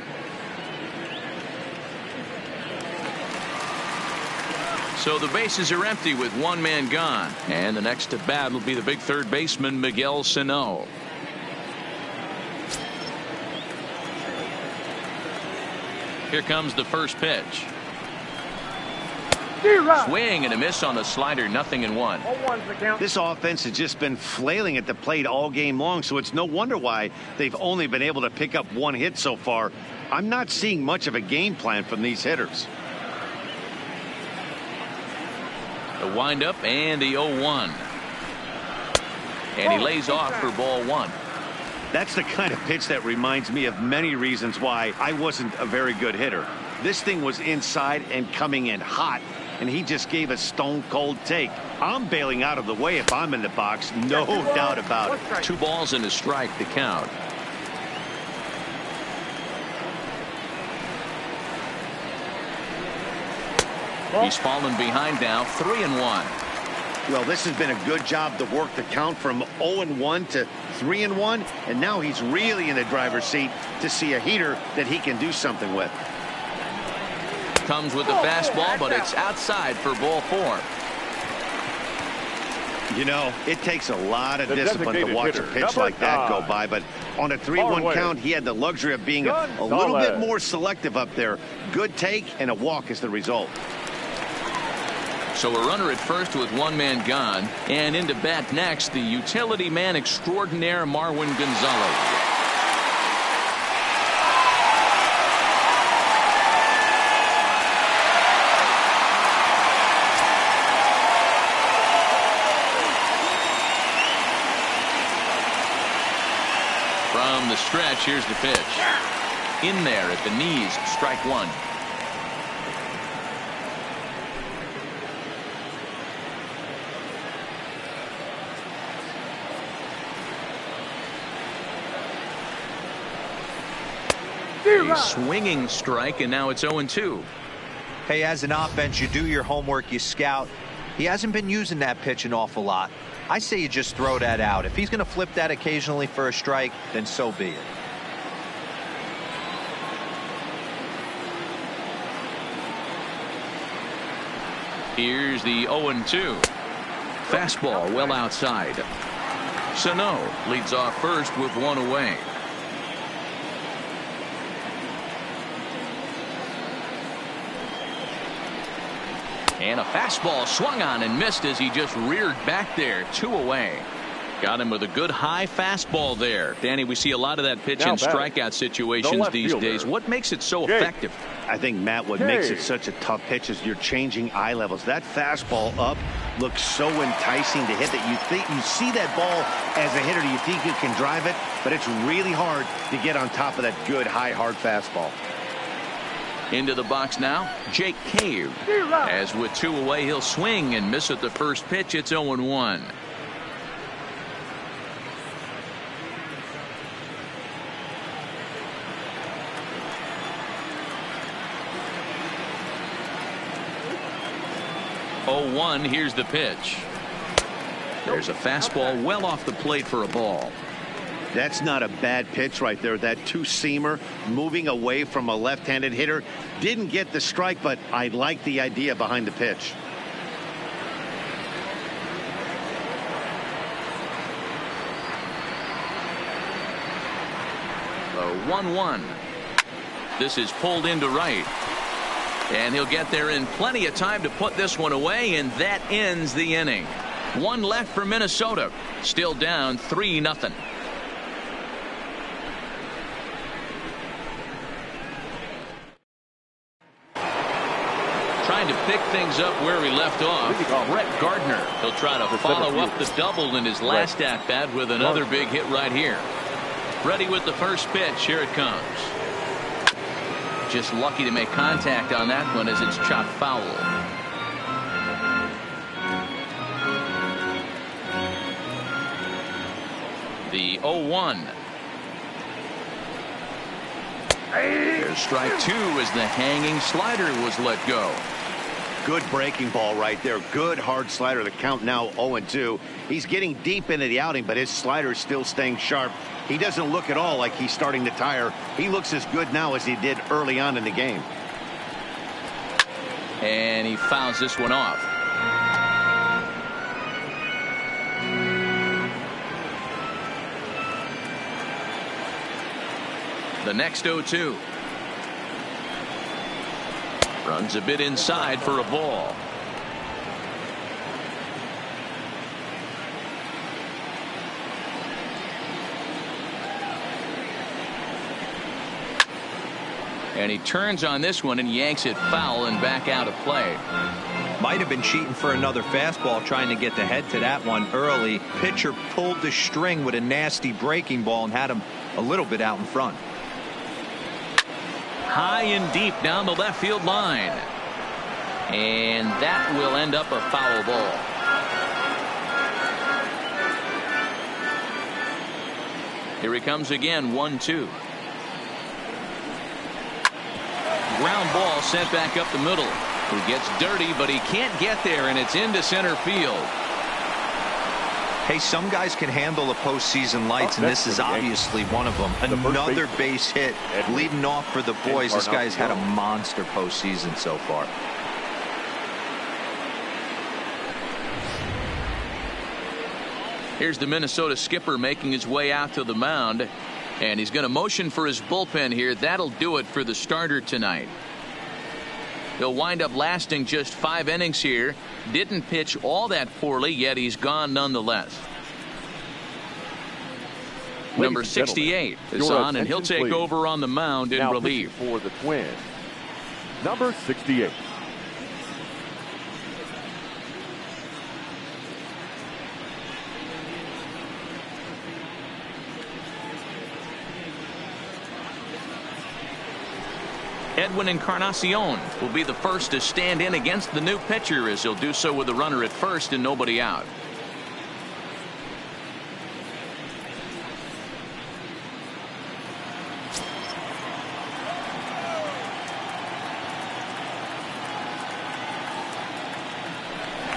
So the bases are empty with one man gone, and the next to bat will be the big third baseman, Miguel Sano. Here comes the first pitch. Swing and a miss on the slider. 0-1. This offense has just been flailing at the plate all game long, so it's no wonder why they've only been able to pick up one hit so far. I'm not seeing much of a game plan from these hitters. The windup and the 0-1. And he lays off for ball 1. That's the kind of pitch that reminds me of many reasons why I wasn't a very good hitter. This thing was inside and coming in hot, and he just gave a stone-cold take. I'm bailing out of the way if I'm in the box, no doubt about it. 2 balls and a strike to count. He's fallen behind now, 3-1. Well, this has been a good job to work the count from 0-1 to 3-1, and now he's really in the driver's seat to see a heater that he can do something with. Comes with the fastball, but it's outside for ball 4. You know, it takes a lot of discipline to watch a pitch like that go by, but on a 3-1 count, he had the luxury of being a little bit more selective up there. Good take and a walk is the result. So a runner at first with one man gone, and into bat next, the utility man extraordinaire, Marwin Gonzalez. From the stretch, here's the pitch. In there at the knees, strike 1. A swinging strike, and now it's 0-2. Hey, as an offense, you do your homework, you scout. He hasn't been using that pitch an awful lot. I say you just throw that out. If he's going to flip that occasionally for a strike, then so be it. Here's the 0-2. Fastball well outside. Sano leads off first with one away. And a fastball swung on and missed as he just reared back there. 2 away. Got him with a good high fastball there. Danny, we see a lot of that pitch in strikeout situations these days. What makes it so effective? I think, Matt, what makes it such a tough pitch is you're changing eye levels. That fastball up looks so enticing to hit that you see that ball as a hitter, you think you can drive it, but it's really hard to get on top of that good high hard fastball. Into the box now, Jake Cave. As with 2 away, he'll swing and miss at the first pitch. It's 0-1. Here's the pitch. There's a fastball well off the plate for a ball. That's not a bad pitch right there. That two-seamer moving away from a left-handed hitter. Didn't get the strike, but I like the idea behind the pitch. The 1-1. This is pulled into right. And he'll get there in plenty of time to put this one away, and that ends the inning. One left for Minnesota. Still down 3-0. Trying to pick things up where he left off. Brett Gardner. He'll try to follow up the double in his last at-bat with another big hit right here. Ready with the first pitch. Here it comes. Just lucky to make contact on that one as it's chopped foul. The 0-1. There's strike two as the hanging slider was let go. Good breaking ball right there. Good hard slider. The count now 0-2. He's getting deep into the outing, but his slider is still staying sharp. He doesn't look at all like he's starting to tire. He looks as good now as he did early on in the game. And he fouls this one off. The next 0-2. Runs a bit inside for a ball. And he turns on this one and yanks it foul and back out of play. Might have been cheating for another fastball, trying to get the head to that one early. Pitcher pulled the string with a nasty breaking ball and had him a little bit out in front. High and deep down the left field line. And that will end up a foul ball. Here he comes again, 1-2. Ground ball sent back up the middle. He gets dirty, but he can't get there, and it's into center field. Hey, some guys can handle the postseason lights, and this is obviously one of them. Another base hit leading off for the boys. This guy's had a monster postseason so far. Here's the Minnesota skipper making his way out to the mound, and he's going to motion for his bullpen here. That'll do it for the starter tonight. He'll wind up lasting just 5 innings here. Didn't pitch all that poorly, yet he's gone nonetheless. Number 68 is on, and he'll take over on the mound in relief. For the Twins, number 68. Edwin Encarnacion will be the first to stand in against the new pitcher, as he'll do so with a runner at first and nobody out.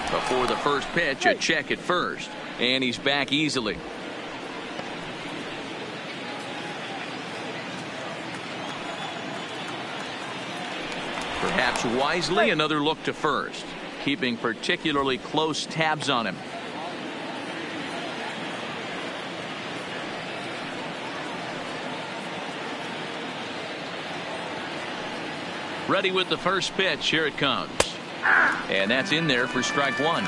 Before the first pitch, a check at first, and he's back easily. Perhaps wisely, another look to first, keeping particularly close tabs on him. Ready with the first pitch. Here it comes. And that's in there for strike one.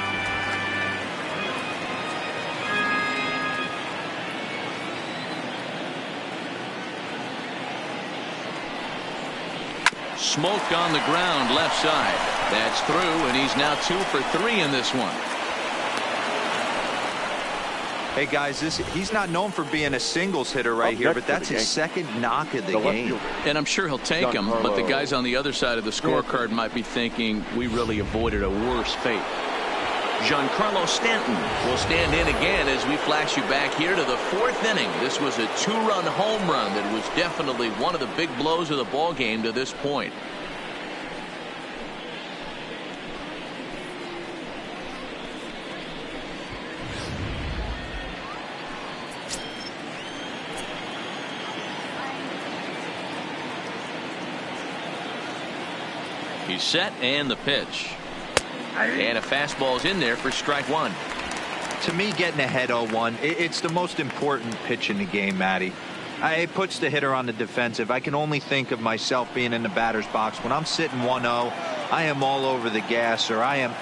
Smoke on the ground left side. That's through, and he's now 2 for 3 in this one. Hey guys, he's not known for being a singles hitter right here, but that's his second knock of the game. And I'm sure he'll take him, but the guys on the other side of the scorecard might be thinking we really avoided a worse fate. Giancarlo Stanton will stand in again as we flash you back here to the 4th inning. This was a 2-run home run that was definitely one of the big blows of the ball game to this point. He's set and the pitch. And a fastball's in there for strike one. To me, getting ahead 0-1, it's the most important pitch in the game, Matty. It puts the hitter on the defensive. I can only think of myself being in the batter's box. When I'm sitting 1-0, I am all over the gas, or I am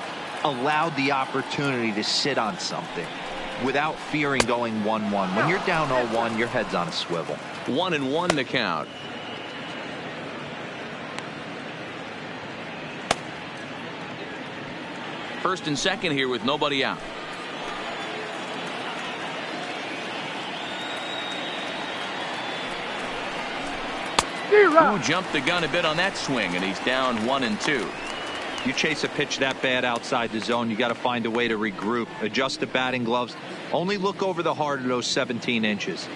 allowed the opportunity to sit on something without fearing going 1-1. When you're down 0-1, your head's on a swivel. 1-1 to count. First and second here with nobody out. Who jumped the gun a bit on that swing, and he's down 1-2. You chase a pitch that bad outside the zone, you got to find a way to regroup, adjust the batting gloves. Only look over the heart of those 17 inches.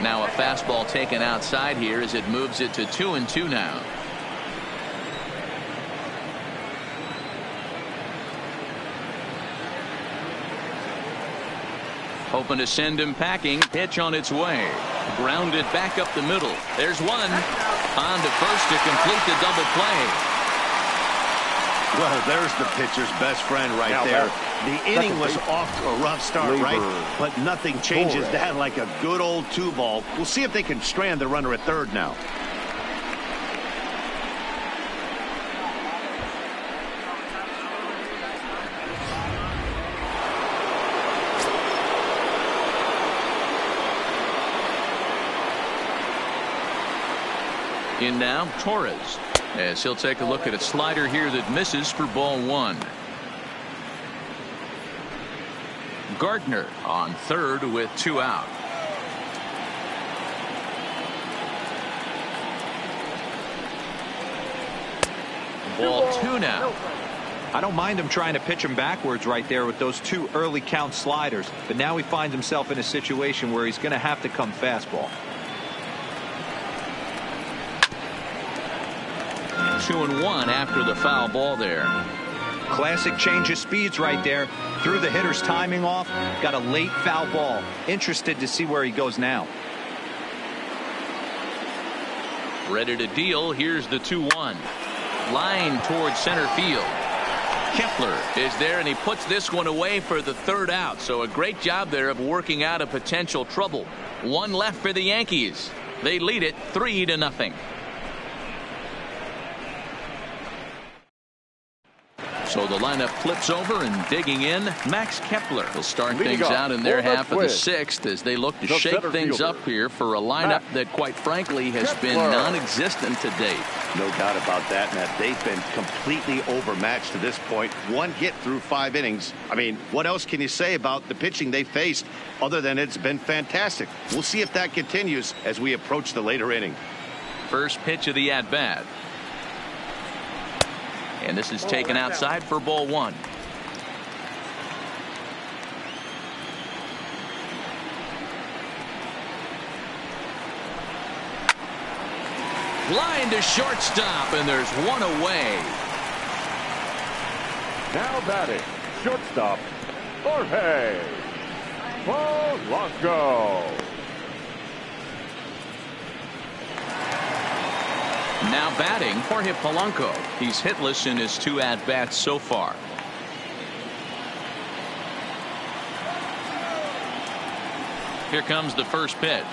Now a fastball taken outside here as it moves it to 2-2 now. Hoping to send him packing. Pitch on its way. Grounded back up the middle. There's one. On to first to complete the double play. Well, there's the pitcher's best friend right there. The inning was off to a rough start, right? But nothing changes that like a good old 2-ball. We'll see if they can strand the runner at third now. In now, Torres, as he'll take a look at a slider here that misses for ball one. Gardner on third with 2 out. Ball 2 now. I don't mind him trying to pitch him backwards right there with those 2 early count sliders, but now he finds himself in a situation where he's going to have to come fastball. 2-1 after the foul ball there. Classic change of speeds right there. Threw the hitter's timing off. Got a late foul ball. Interested to see where he goes now. Ready to deal. Here's the 2-1. Line towards center field. Kepler is there, and he puts this one away for the 3rd out. So a great job there of working out a potential trouble. 1 left for the Yankees. They lead it 3-0. So the lineup flips over, and digging in, Max Kepler will start things out in their half of the 6th as they look to shake things up here for a lineup that, quite frankly, has been non-existent to date. No doubt about that, Matt. They've been completely overmatched to this point. 1 hit through 5 innings. I mean, what else can you say about the pitching they faced other than it's been fantastic? We'll see if that continues as we approach the later inning. First pitch of the at-bat. And this is taken outside for ball 1. Line to shortstop, and there's 1 away. Now batting, shortstop, Jorge Polanco. Now batting, Jorge Polanco. He's hitless in his 2 at-bats so far. Here comes the first pitch.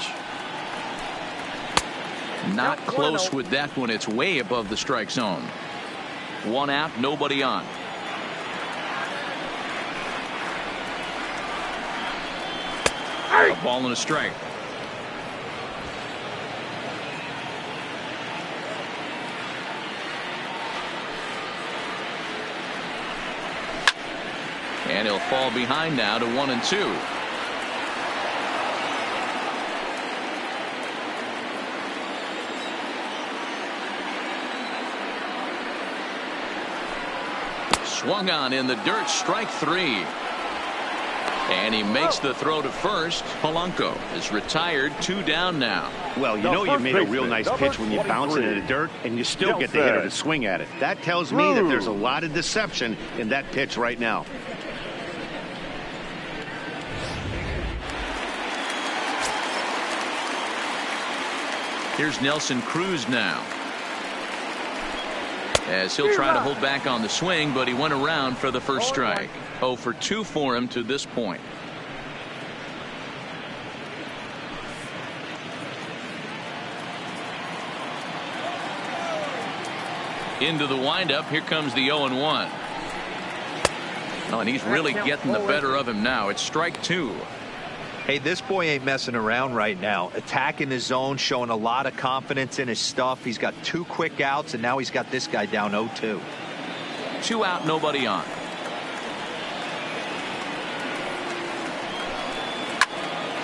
Not close with that one. It's way above the strike zone. 1 out, nobody on. A ball and a strike. And he'll fall behind now to 1-2. Swung on in the dirt, strike 3. And he makes the throw to first. Polanco is retired, 2 down now. Well, you know you made a real nice pitch when you bounce it in the dirt and you still get the hitter to swing at it. That tells me that there's a lot of deception in that pitch right now. Here's Nelson Cruz now, as he'll try to hold back on the swing, but he went around for the first strike. 0 for 2 for him to this point. Into the windup. Here comes the 0-1. Oh, and he's really getting the better of him now. It's strike 2. Hey, this boy ain't messing around right now. Attacking his zone, showing a lot of confidence in his stuff. He's got 2 quick outs, and now he's got this guy down 0-2. 2 out, nobody on.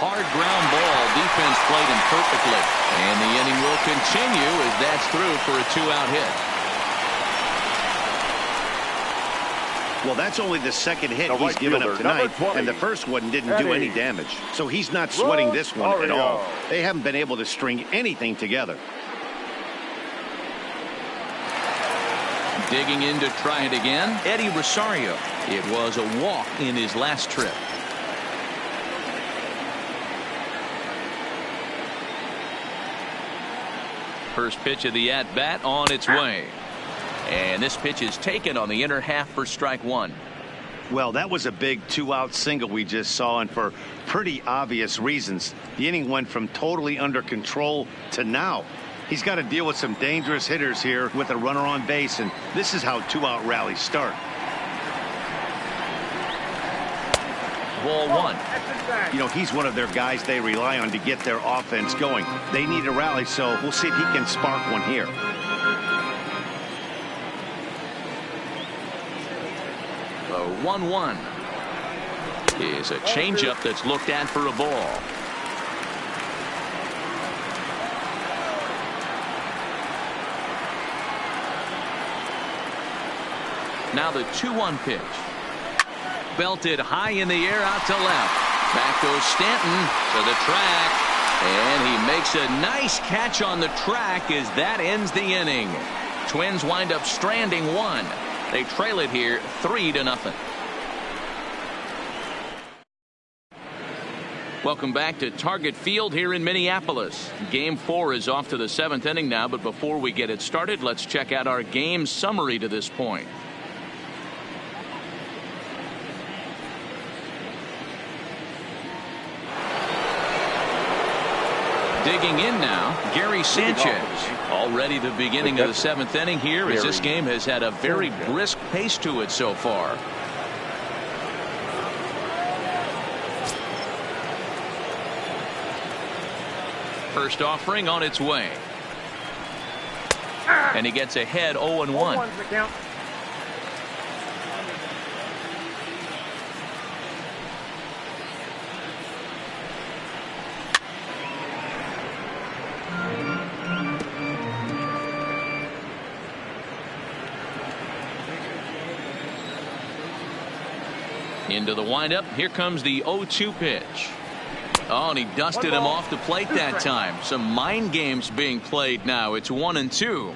Hard ground ball. Defense played him perfectly. And the inning will continue as that's through for a 2-out hit. Well, that's only the second hit he's given up tonight, and the first one didn't do any damage. So he's not sweating this one at all. They haven't been able to string anything together. Digging in to try it again, Eddie Rosario. It was a walk in his last trip. First pitch of the at-bat on its way. And this pitch is taken on the inner half for strike 1. Well, that was a big 2-out single we just saw, and for pretty obvious reasons. The inning went from totally under control to now. He's got to deal with some dangerous hitters here with a runner on base, and this is how 2-out rallies start. Ball 1. You know, he's one of their guys they rely on to get their offense going. They need a rally, so we'll see if he can spark one here. The 1-1 is a changeup that's looked at for a ball. Now the 2-1 pitch. Belted high in the air out to left. Back goes Stanton to the track. And he makes a nice catch on the track as that ends the inning. Twins wind up stranding 1. They trail it here 3-0. Welcome back to Target Field here in Minneapolis. Game 4 is off to the 7th inning now, but before we get it started, let's check out our game summary to this point. Digging in now, Gary Sanchez. Already the beginning of the 7th inning here, as this game has had a very brisk pace to it so far. First offering on its way. And he gets ahead 0-1. Into the windup. Here comes the 0-2 pitch. Oh, and he dusted him off the plate that time. Some mind games being played now. It's 1-2.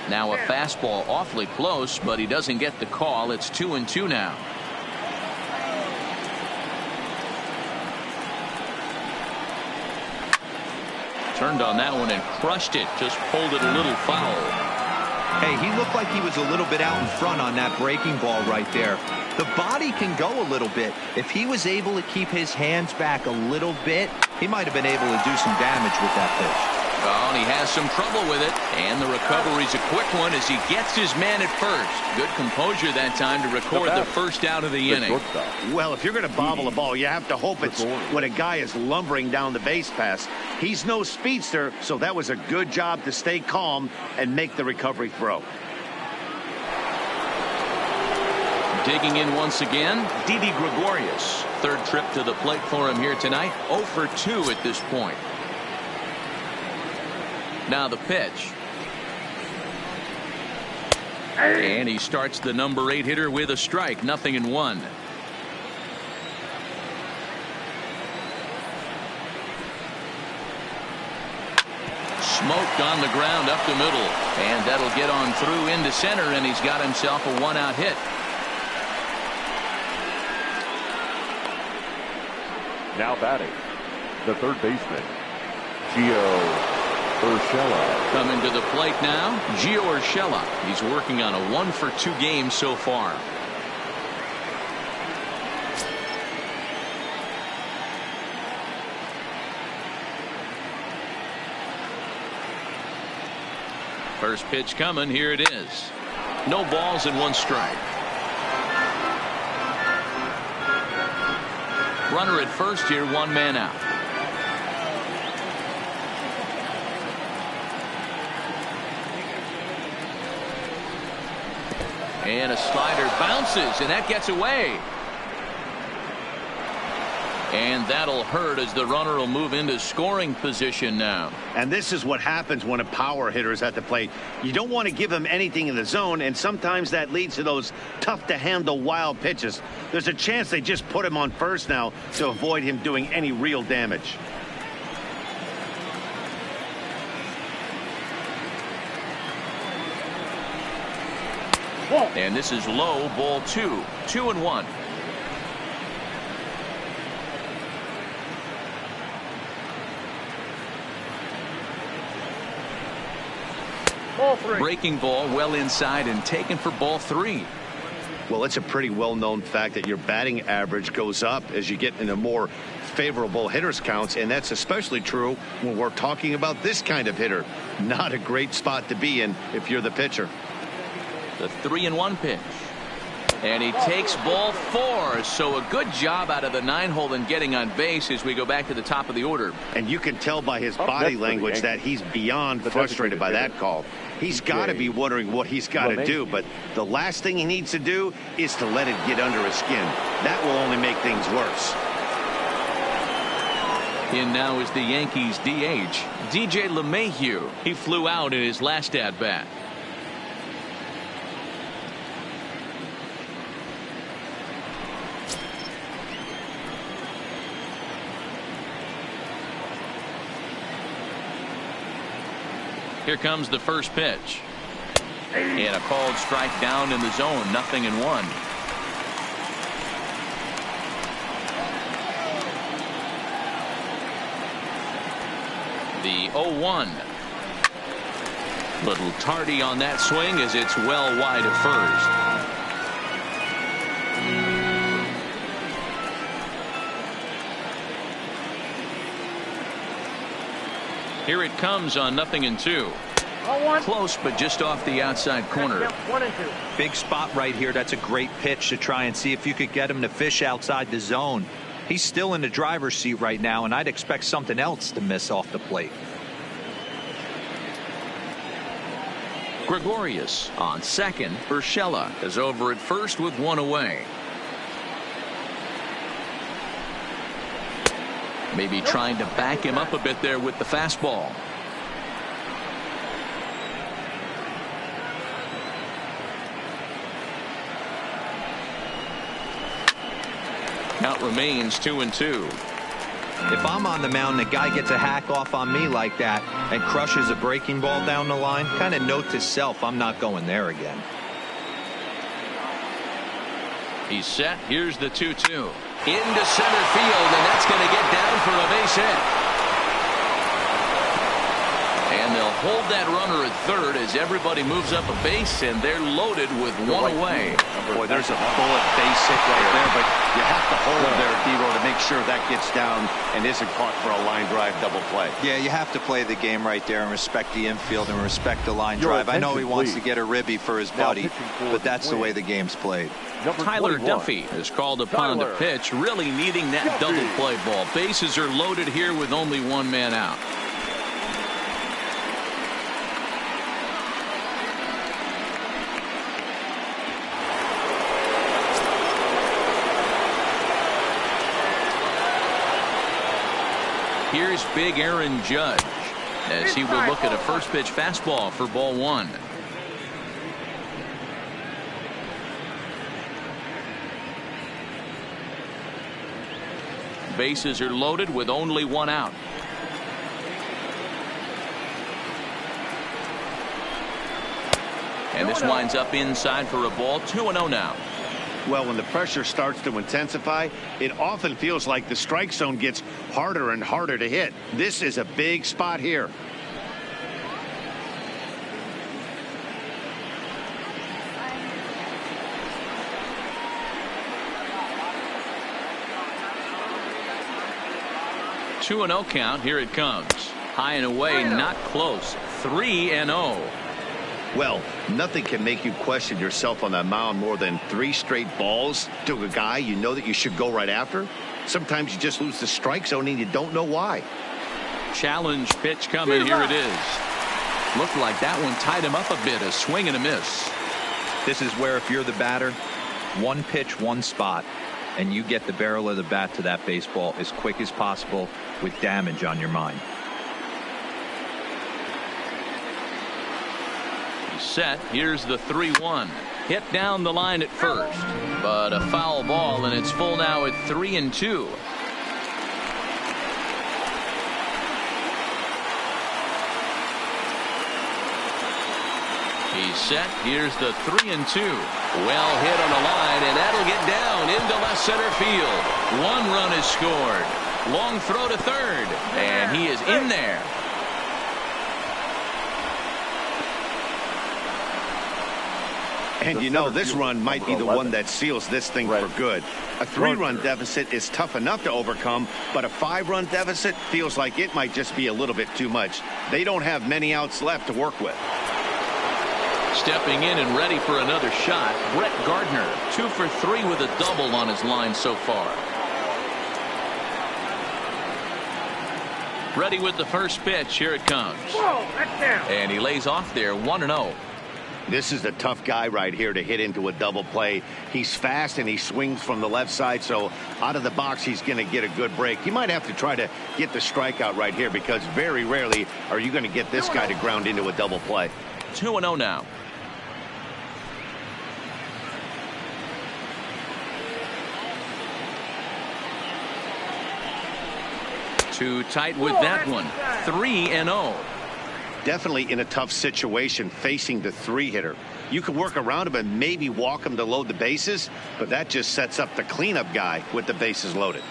Now a fastball awfully close, but he doesn't get the call. It's 2-2 now. Turned on that one and crushed it. Just pulled it a little foul. Hey, he looked like he was a little bit out in front on that breaking ball right there. The body can go a little bit. If he was able to keep his hands back a little bit, he might have been able to do some damage with that pitch. Oh, and he has some trouble with it. And the recovery's a quick one as he gets his man at first. Good composure that time to record the first out of the inning. Well, if you're going to bobble a ball, you have to hope it's when a guy is lumbering down the base pass. He's no speedster, so that was a good job to stay calm and make the recovery throw. Digging in once again, Didi Gregorius. Third trip to the plate for him here tonight. 0 for 2 at this point. Now the pitch. And he starts the number 8 hitter with a strike. 0-1. Smoked on the ground up the middle. And that'll get on through into center, and he's got himself a 1-out hit. Now batting, the third baseman, Gio Urshela. Coming to the plate now, Gio Urshela. He's working on a 1-for-2 game so far. First pitch coming. Here it is. No balls and 1 strike. Runner at first here, 1 man out. And a slider bounces, and that gets away. And that'll hurt as the runner will move into scoring position now. And this is what happens when a power hitter is at the plate. You don't want to give him anything in the zone, and sometimes that leads to those tough-to-handle wild pitches. There's a chance they just put him on first now to avoid him doing any real damage. And this is low, ball 2. 2-1. Ball 3. Breaking ball well inside and taken for ball 3. Well, it's a pretty well-known fact that your batting average goes up as you get into more favorable hitters counts, and that's especially true when we're talking about this kind of hitter. Not a great spot to be in if you're the pitcher. The 3-1 pitch. And he takes ball 4. So a good job out of the 9-hole in getting on base as we go back to the top of the order. And you can tell by his body language that he's beyond frustrated by that call. He's got to be wondering what he's got to do, but the last thing he needs to do is to let it get under his skin. That will only make things worse. In now is the Yankees DH, DJ LeMahieu. He flew out in his last at-bat. Here comes the first pitch. And a called strike down in the zone. 0-1. The 0-1. Little tardy on that swing as it's well wide of first. Here it comes on 0-2. Close, but just off the outside corner. 1 and 2. Big spot right here. That's a great pitch to try and see if you could get him to fish outside the zone. He's still in the driver's seat right now, and I'd expect something else to miss off the plate. Gregorius on second. Urshela is over at first with 1 away. Maybe trying to back him up a bit there with the fastball. Count remains 2-2. If I'm on the mound, the guy gets a hack off on me like that and crushes a breaking ball down the line, kind of note to self, I'm not going there again. He's set. Here's the 2-2. Into center field, and that's going to get down for a base hit. And they'll hold that runner at third as everybody moves up a base, and they're loaded with 1 away. Boy, there's a bullet base hit right there, but you have to hold there, Devo, to make sure that gets down and isn't caught for a line drive double play. Yeah, you have to play the game right there and respect the infield and respect the line drive. I know he wants to get a ribby for his buddy, but that's the way the game's played. Tyler Duffy is called upon to pitch, really needing that double play ball. Bases are loaded here with only 1 man out. Here's big Aaron Judge as he will look at a first pitch fastball for ball 1. Bases are loaded with only 1 out. And this winds up inside for a ball. 2-0 now. Well, when the pressure starts to intensify, it often feels like the strike zone gets harder and harder to hit. This is a big spot here. Two and 0 count. Here it comes. High and away, not close. 3-0. Well, nothing can make you question yourself on that mound more than 3 straight balls to a guy you know that you should go right after. Sometimes you just lose the strike zone and you don't know why. Challenge pitch coming. Here it is. Looked like that one tied him up a bit. A swing and a miss. This is where, if you're the batter, one pitch, one spot, and you get the barrel of the bat to that baseball as quick as possible with damage on your mind. Set. Here's the 3-1. Hit down the line at first, but a foul ball, and it's full now at 3-2. He's set. Here's the 3-2. Well hit on the line, and that'll get down into left center field. 1 run is scored. Long throw to third, and he is in there. And you know, this run might be the one that seals this thing for good. A 3-run deficit is tough enough to overcome, but a 5-run deficit feels like it might just be a little bit too much. They don't have many outs left to work with. Stepping in and ready for another shot, Brett Gardner. 2 for 3 with a double on his line so far. Ready with the first pitch. Here it comes. Whoa, that's down. And he lays off there. 1-0. This is a tough guy right here to hit into a double play. He's fast and he swings from the left side, so out of the box he's going to get a good break. You might have to try to get the strikeout right here, because very rarely are you going to get this guy to ground into a double play. 2-0 now. Too tight with that one. 3-0. Definitely in a tough situation facing the 3-hitter. You can work around him and maybe walk him to load the bases, but that just sets up the cleanup guy with the bases loaded.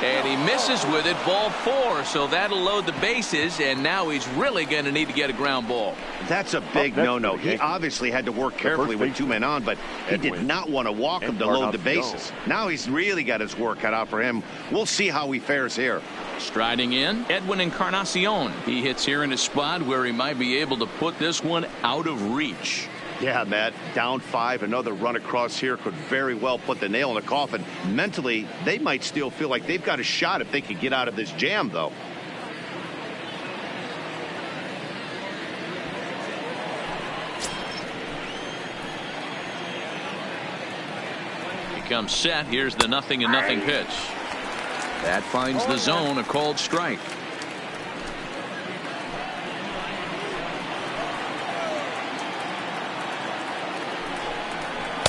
And he misses with it. Ball 4, so that'll load the bases, and now he's really going to need to get a ground ball. That's a big no-no. He obviously had to work carefully with 2 men on, but he did not want to walk him to load the bases. Now he's really got his work cut out for him. We'll see how he fares here. Striding in, Edwin Encarnacion. He hits here in a spot where he might be able to put this one out of reach. Yeah, Matt, down 5, another run across here could very well put the nail in the coffin. Mentally, they might still feel like they've got a shot if they could get out of this jam, though. He comes set. Here's the 0-0 pitch. That finds the zone, a called strike.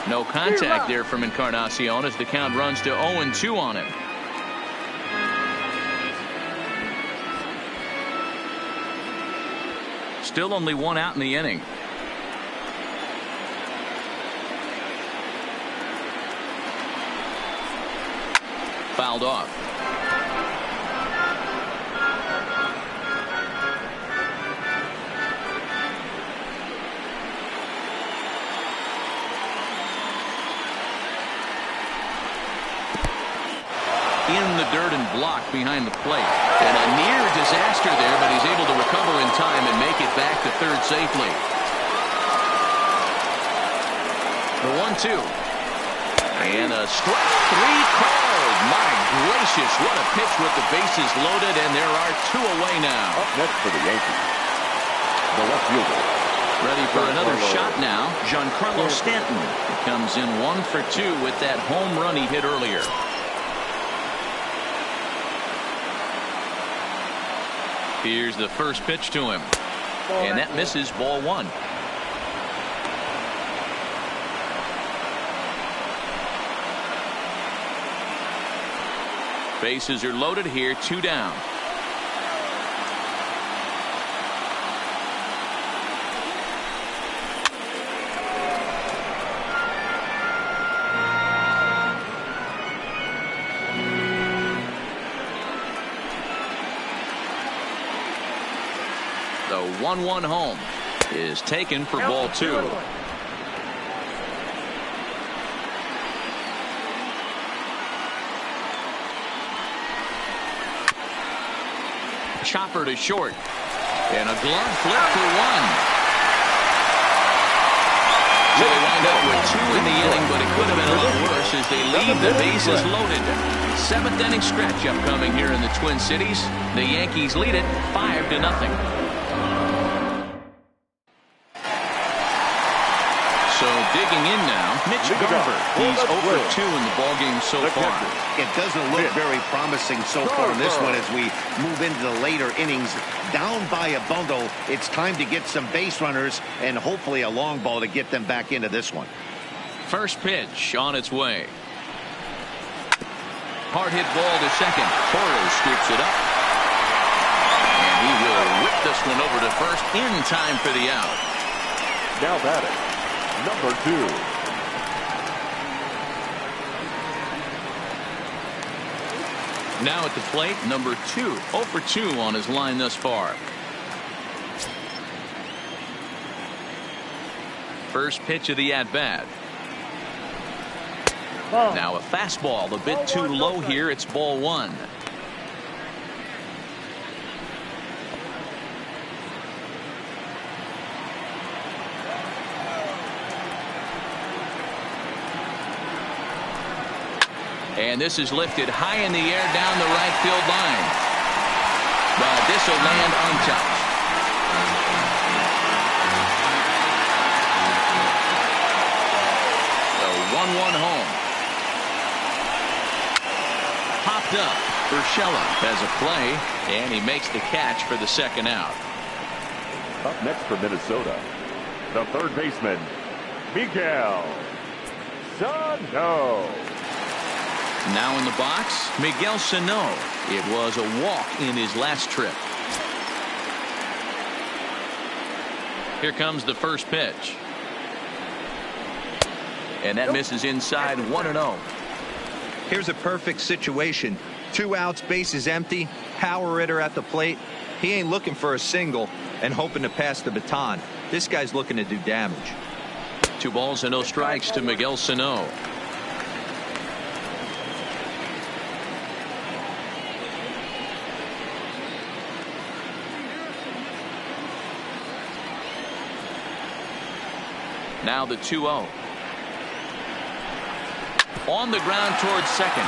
No contact there from Encarnacion as the count runs to 0-2 on him. Still only 1 out in the inning. Fouled off. In the dirt and blocked behind the plate. And a near disaster there, but he's able to recover in time and make it back to third safely. The 1-2. And a strike 3 called. My gracious, what a pitch with the bases loaded, and there are 2 away now. Up next for the Yankees, the left fielder. Ready for another shot now, Giancarlo Stanton. He comes in 1 for 2 with that home run he hit earlier. Here's the first pitch to him. And that misses, ball 1. Bases are loaded here, 2 down. The 1-1 home is taken for ball 2. Chopper to short. And a glove flip for 1. So they wind up with 2 in the inning, but it could have been a lot worse as they leave the bases loaded. 7th inning stretch upcoming here in the Twin Cities. The Yankees lead it 5-0. So digging in now, Mitch Garver. He's 0 for 2 in the ballgame so far. It doesn't look very promising so far in this one as we move into the later innings. Down by a bundle, it's time to get some base runners and hopefully a long ball to get them back into this one. First pitch on its way. Hard hit ball to second. Toro scoops it up. And he will whip this one over to first in time for the out. Now batting, number 2. Now at the plate, number 2. 0 for 2 on his line thus far. First pitch of the at-bat. Now a fastball a bit too low here. It's ball 1. And this is lifted high in the air down the right field line. But this will land untouched. The 1-1 home. Popped up. Urshela has a play, and he makes the catch for the second out. Up next for Minnesota, the third baseman, Miguel Sano. Now in the box, Miguel Sano. It was a walk in his last trip. Here comes the first pitch. And that misses inside 1-0. Here's a perfect situation. 2 outs, bases empty, power hitter at the plate. He ain't looking for a single and hoping to pass the baton. This guy's looking to do damage. 2 balls and no strikes to Miguel Sano. Now the 2-0. On the ground towards second.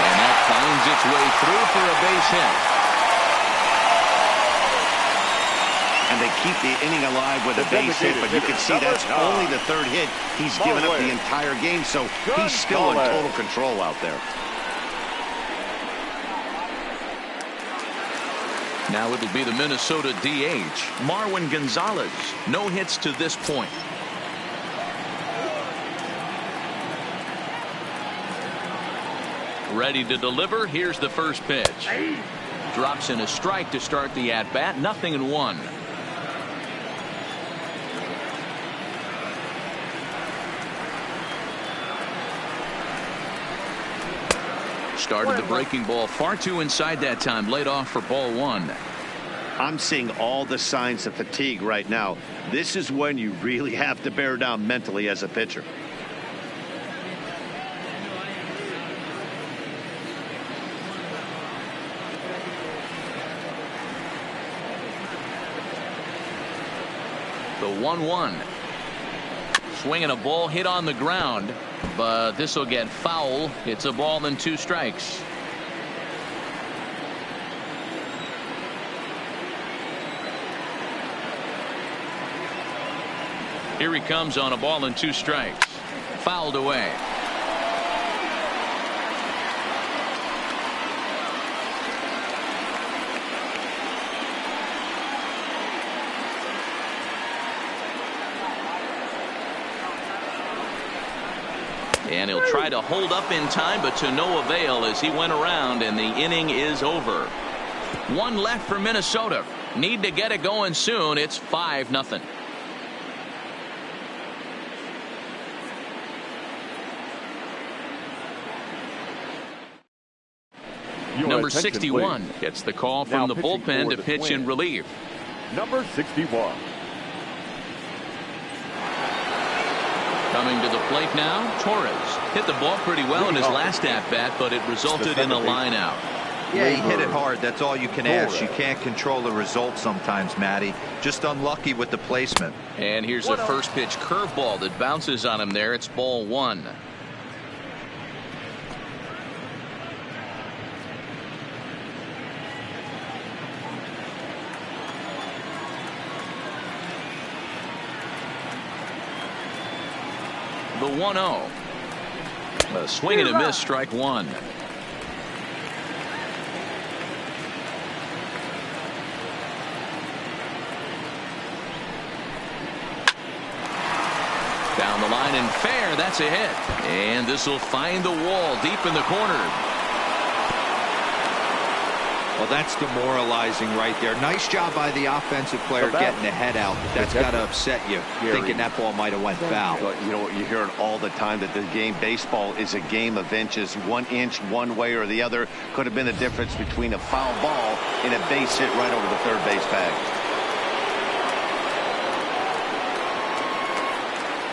And that finds its way through for a base hit. And they keep the inning alive with a base hit, but you can see that's only the 3rd hit. He's given up the entire game, so he's still in total control out there. Now it'll be the Minnesota DH, Marwin Gonzalez. No hits to this point. Ready to deliver. Here's the first pitch. Drops in a strike to start the at-bat. 0-1. Started the breaking ball far too inside that time. Laid off for ball 1. I'm seeing all the signs of fatigue right now. This is when you really have to bear down mentally as a pitcher. The 1-1. Swinging a ball hit on the ground, but this will get foul. It's a ball and 2 strikes. Here he comes on a ball and 2 strikes. Fouled away. And he'll try to hold up in time, but to no avail as he went around, and the inning is over. 1 left for Minnesota. Need to get it going soon. It's 5-0. Number 61 gets the call from the bullpen to pitch in relief. number 61. Coming to the plate now, Torres hit the ball pretty well in his last at-bat, but it resulted in a line out. Yeah, he hit it hard. That's all you can ask. You can't control the result sometimes, Matty. Just unlucky with the placement. And here's a first pitch curveball that bounces on him there. It's ball one. The 1-0. A swing and a miss, strike one. Down the line and fair. That's a hit. And this will find the wall deep in the corner. Well, that's demoralizing right there. Nice job by the offensive player getting the head out. But that's got to upset you, thinking that ball might have went foul. You know what, you hear it all the time that the game, baseball, is a game of inches. 1 inch one way or the other could have been the difference between a foul ball and a base hit right over the third base bag.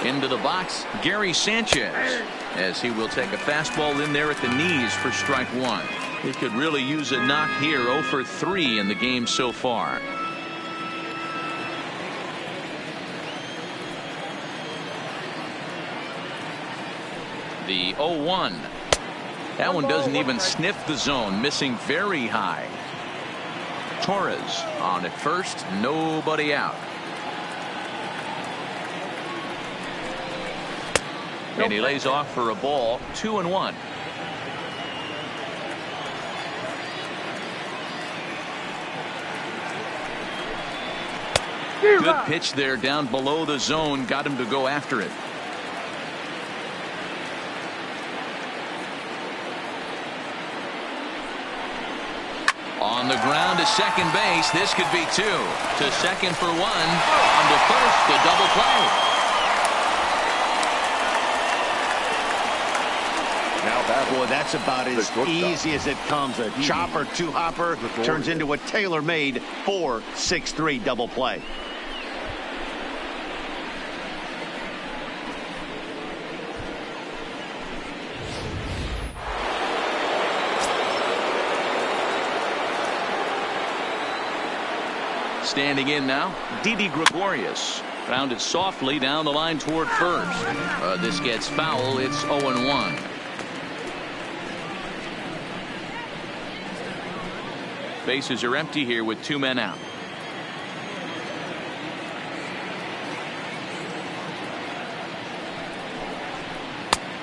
Into the box, Gary Sanchez, as he will take a fastball in there at the knees for strike one. He could really use a knock here. 0 for 3 in the game so far. The 0-1. That one doesn't even sniff the zone, missing very high. Torres on at first, nobody out. And he lays off for a ball. 2-1. Good pitch there down below the zone. Got him to go after it. On the ground to second base. This could be 2. To second for 1. On to first. The double play. Boy, that's about as easy as it comes. A chopper, two-hopper turns into a tailor-made 4-6-3 double play. Standing in now, Didi Gregorius. Rounded softly down the line toward first. This gets foul. It's 0-1. Bases are empty here with 2 men out.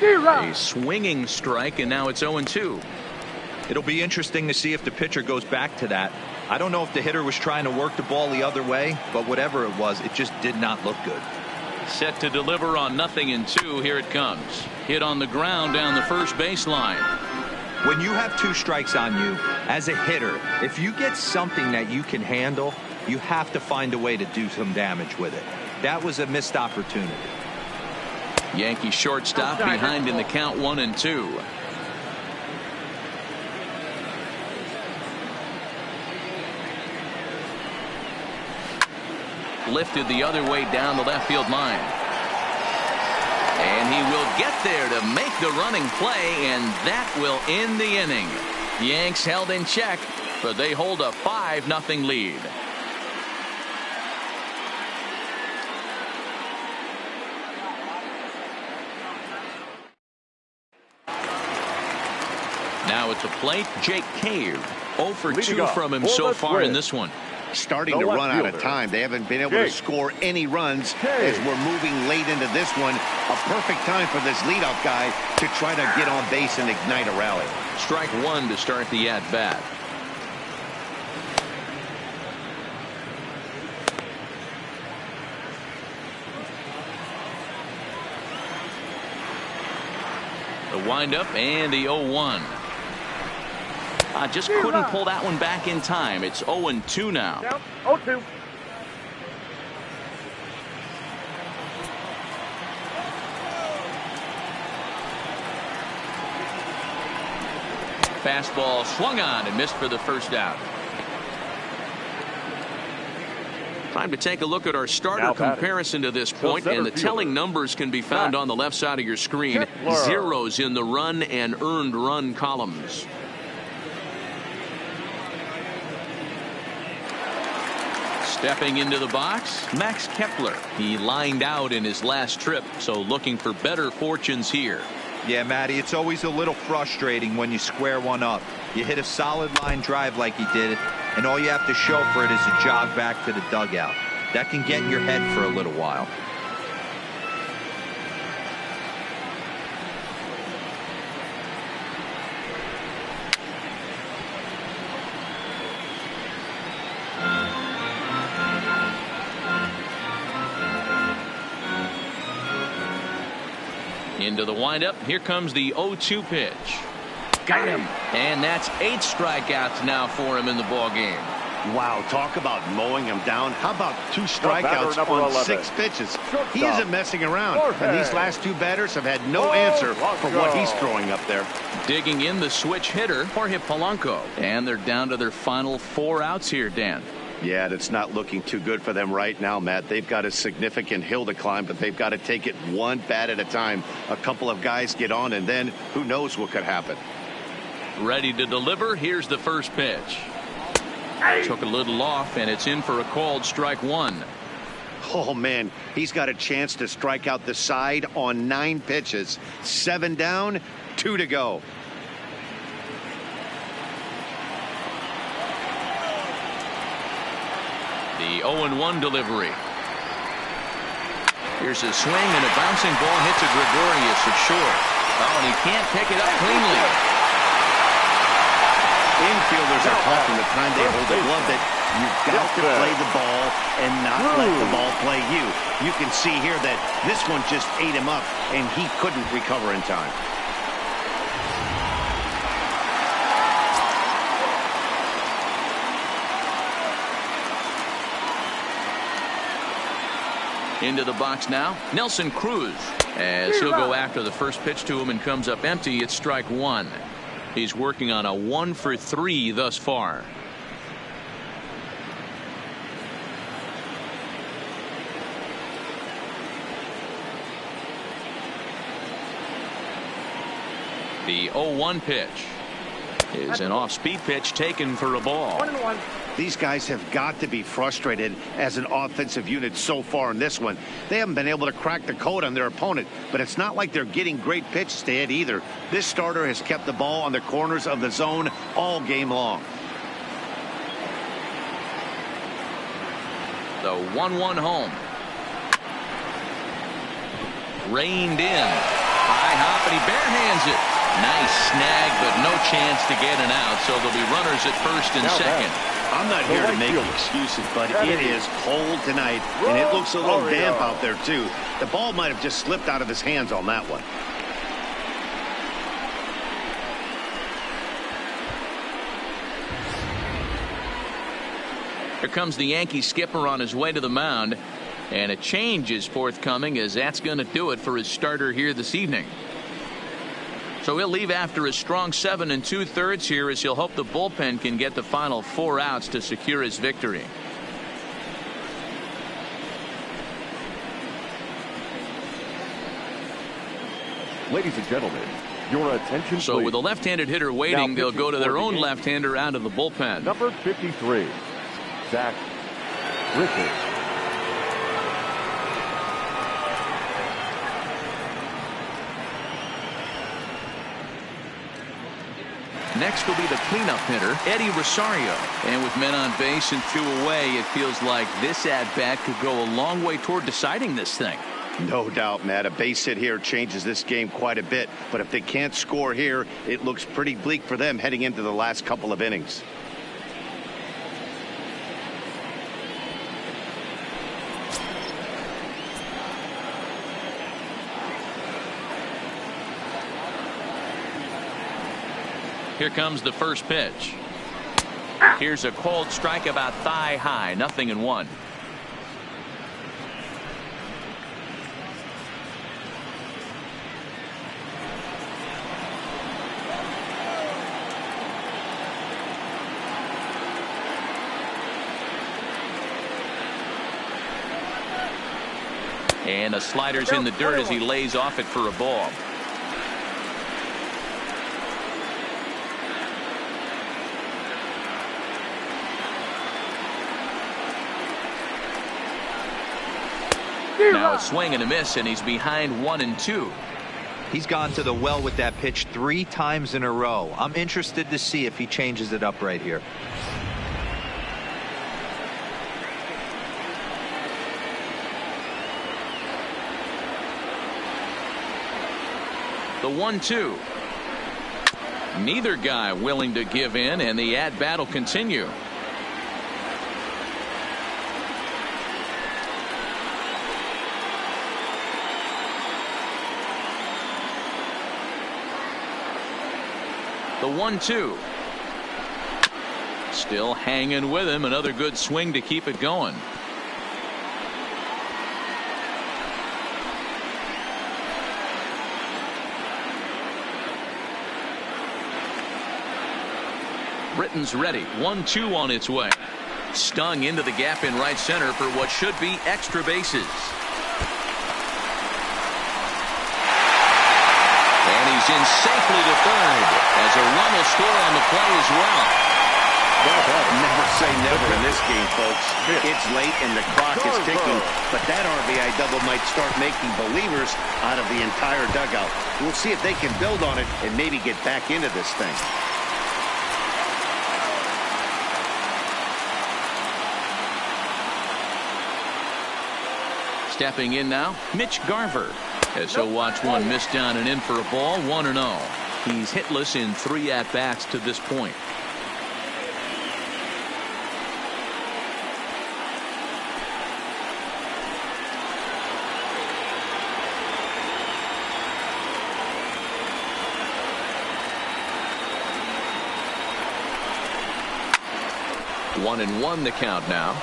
A swinging strike, and now it's 0-2. It'll be interesting to see if the pitcher goes back to that. I don't know if the hitter was trying to work the ball the other way, but whatever it was, it just did not look good. Set to deliver on 0-2. Here it comes. Hit on the ground down the first baseline. When you have 2 strikes on you, as a hitter, if you get something that you can handle, you have to find a way to do some damage with it. That was a missed opportunity. Yankee shortstop behind in the count 1-2. Lifted the other way down the left field line. And he will get there to make the running play, and that will end the inning. The Yanks held in check, but they hold a 5-0 lead. Now at the plate, Jake Cave. 0 for 2 from him so far in this one. Starting to run out of time. They haven't been able to score any runs as we're moving late into this one. A perfect time for this leadoff guy to try to get on base and ignite a rally. Strike 1 to start the at-bat. The windup and the 0-1. Just couldn't pull that one back in time. It's 0-2 now. Down 0-2. Fastball swung on and missed for the first out. Time to take a look at our starter comparison to this point, and the telling numbers can be found on the left side of your screen. Zeros in the run and earned run columns. Stepping into the box, Max Kepler. He lined out in his last trip, so looking for better fortunes here. Yeah, Matty, it's always a little frustrating when you square one up. You hit a solid line drive like he did, and all you have to show for it is a jog back to the dugout. That can get in your head for a little while. Into the windup. Here comes the 0-2 pitch. Got him. And that's 8 strikeouts now for him in the ball game. Wow, talk about mowing him down. How about 2 strikeouts on 6 pitches? He isn't messing around. And these last 2 batters have had no answer for what he's throwing up there. Digging in the switch hitter, Jorge Polanco. And they're down to their final 4 outs here, Dan. Yeah, it's not looking too good for them right now, Matt. They've got a significant hill to climb, but they've got to take it one bat at a time. A couple of guys get on, and then who knows what could happen. Ready to deliver. Here's the first pitch. Took a little off, and it's in for a called strike 1. Oh, man, he's got a chance to strike out the side on 9 pitches. 7 down, 2 to go. The 0-1 delivery. Here's a swing, and a bouncing ball hits a Gregorius at short. Oh, and he can't pick it up cleanly. Infielders are taught from the time they hold the glove that you've got to play the ball and not let the ball play you. You can see here that this one just ate him up, and he couldn't recover in time. Into the box now, Nelson Cruz. As he'll go after the first pitch to him and comes up empty, it's strike 1. He's working on a 1 for 3 thus far. The 0-1 pitch is an off-speed pitch taken for a ball. 1-1. These guys have got to be frustrated as an offensive unit so far in this one. They haven't been able to crack the code on their opponent, but it's not like they're getting great pitches to hit either. This starter has kept the ball on the corners of the zone all game long. The 1-1 home. Reined in. High hop, and he barehands it. Nice snag, but no chance to get an out, so there'll be runners at first and second. I'm not here to make excuses, but it is cold tonight, and it looks a little damp out there, too. The ball might have just slipped out of his hands on that one. Here comes the Yankee skipper on his way to the mound, and a change is forthcoming, as that's going to do it for his starter here this evening. So he'll leave after a strong 7 2/3 here, as he'll hope the bullpen can get the final 4 outs to secure his victory. Ladies and gentlemen, your attention, So please. with a left-handed hitter waiting, they'll go to their own left-hander out of the bullpen. Number 53, Zach Richards. Next will be the cleanup hitter, Eddie Rosario. And with men on base and 2 away, it feels like this at-bat could go a long way toward deciding this thing. No doubt, Matt. A base hit here changes this game quite a bit. But if they can't score here, it looks pretty bleak for them heading into the last couple of innings. Here comes the first pitch. Here's a cold strike about thigh high, 0-1. And a slider's in the dirt as he lays off it for a ball. Now a swing and a miss, and he's behind 1-2. He's gone to the well with that pitch 3 times in a row. I'm interested to see if he changes it up right here. The 1-2. Neither guy willing to give in, and the at-bat will continue. The 1-2. Still hanging with him. Another good swing to keep it going. Britton's ready. 1-2 on its way. Stung into the gap in right center for what should be extra bases. He's in safely to third as a run will score on the play as well. Never say never in this game, folks. It's late and the clock is ticking, but that RBI double might start making believers out of the entire dugout. We'll see if they can build on it and maybe get back into this thing. Stepping in now, Mitch Garver. As he'll watch one miss down and in for a ball, 1-0. He's hitless in 3 at-bats to this point. One and one the count now.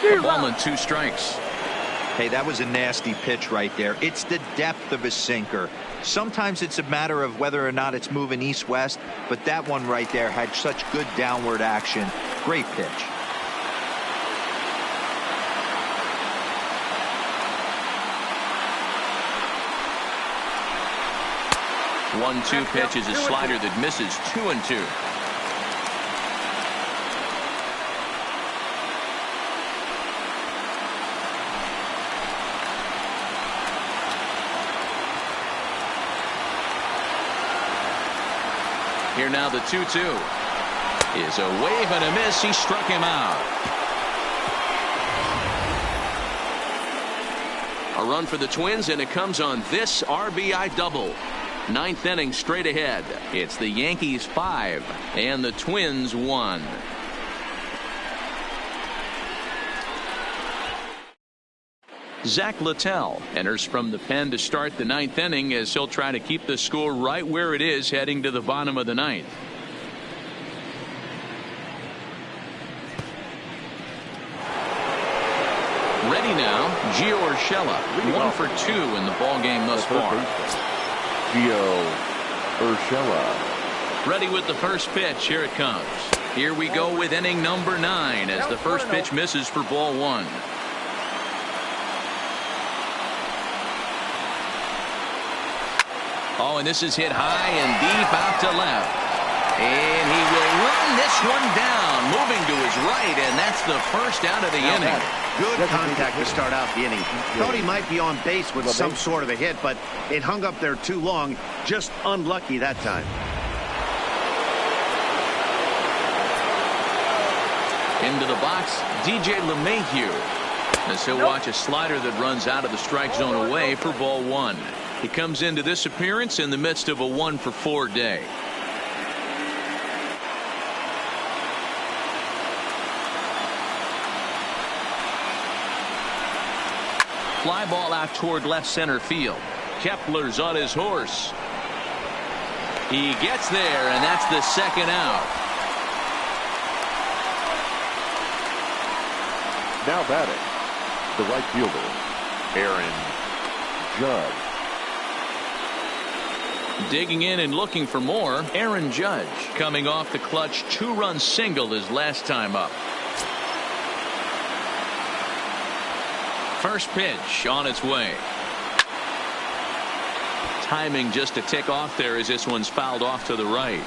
A ball and 2 strikes. Hey, that was a nasty pitch right there. It's the depth of a sinker. Sometimes it's a matter of whether or not it's moving east-west, but that one right there had such good downward action. Great pitch. One-two pitch is a slider that misses. 2-2. Here now the 2-2 is a wave and a miss. He struck him out. A run for the Twins, and it comes on this RBI double. 9th inning straight ahead. It's the Yankees 5 and the Twins 1. Zach Littell enters from the pen to start the 9th inning as he'll try to keep the score right where it is heading to the bottom of the 9th. Ready now, Gio Urshela, 1 for 2 in the ball game thus far. Gio Urshela. Ready with the first pitch. Here it comes. Here we go with inning number 9 as the first pitch misses for ball 1. Oh, and this is hit high and deep out to left. And he will run this one down, moving to his right, and that's the first out of the inning. Good contact to start out the inning. Thought he might be on base with some sort of a hit, but it hung up there too long. Just unlucky that time. Into the box, DJ LeMahieu. As he'll watch a slider that runs out of the strike zone away for ball 1. He comes into this appearance in the midst of a 1-for-4 day. Fly ball out toward left center field. Kepler's on his horse. He gets there, and that's the second out. Now batting, the right fielder, Aaron Judge. Digging in and looking for more, Aaron Judge, coming off the clutch 2-run single his last time up. First pitch on its way. Timing just a tick off there as this one's fouled off to the right.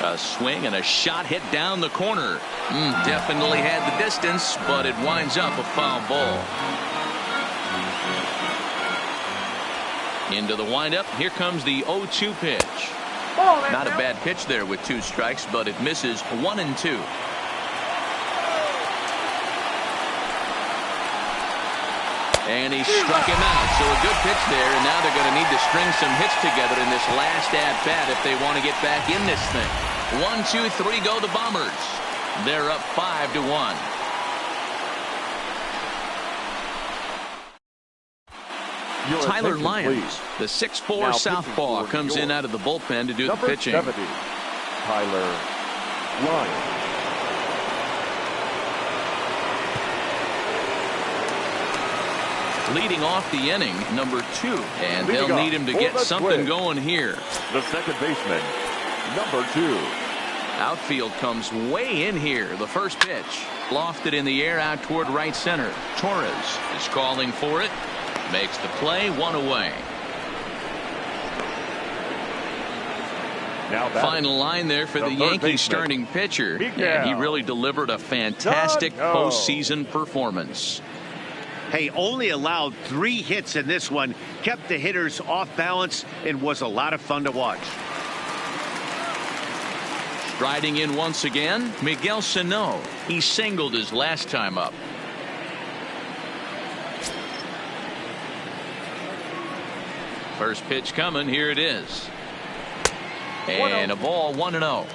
A swing and a shot hit down the corner. Definitely had the distance, but it winds up a foul ball. Into the windup. Here comes the 0-2 pitch. Not a bad pitch there with 2 strikes, but it misses 1 and 2. And he struck him out. So a good pitch there, and now they're going to need to string some hits together in this last at-bat if they want to get back in this thing. 1, 2, 3 go the Bombers. They're up 5-1. Tyler Lyons, the 6'4" southpaw, comes in out of the bullpen to do the pitching. 70, Tyler Lyons. Leading off the inning, number 2, and they'll need him to get something going here. The second baseman, number 2. Outfield comes way in here. The first pitch lofted in the air out toward right center. Torres is calling for it. Makes the play, 1 away. Now final line there for the Yankees starting pitcher. And he really delivered a fantastic postseason performance. Hey, only allowed 3 hits in this one, kept the hitters off balance, and was a lot of fun to watch. Striding in once again, Miguel Sano. He singled his last time up. First pitch coming. Here it is. And a ball, 1-0.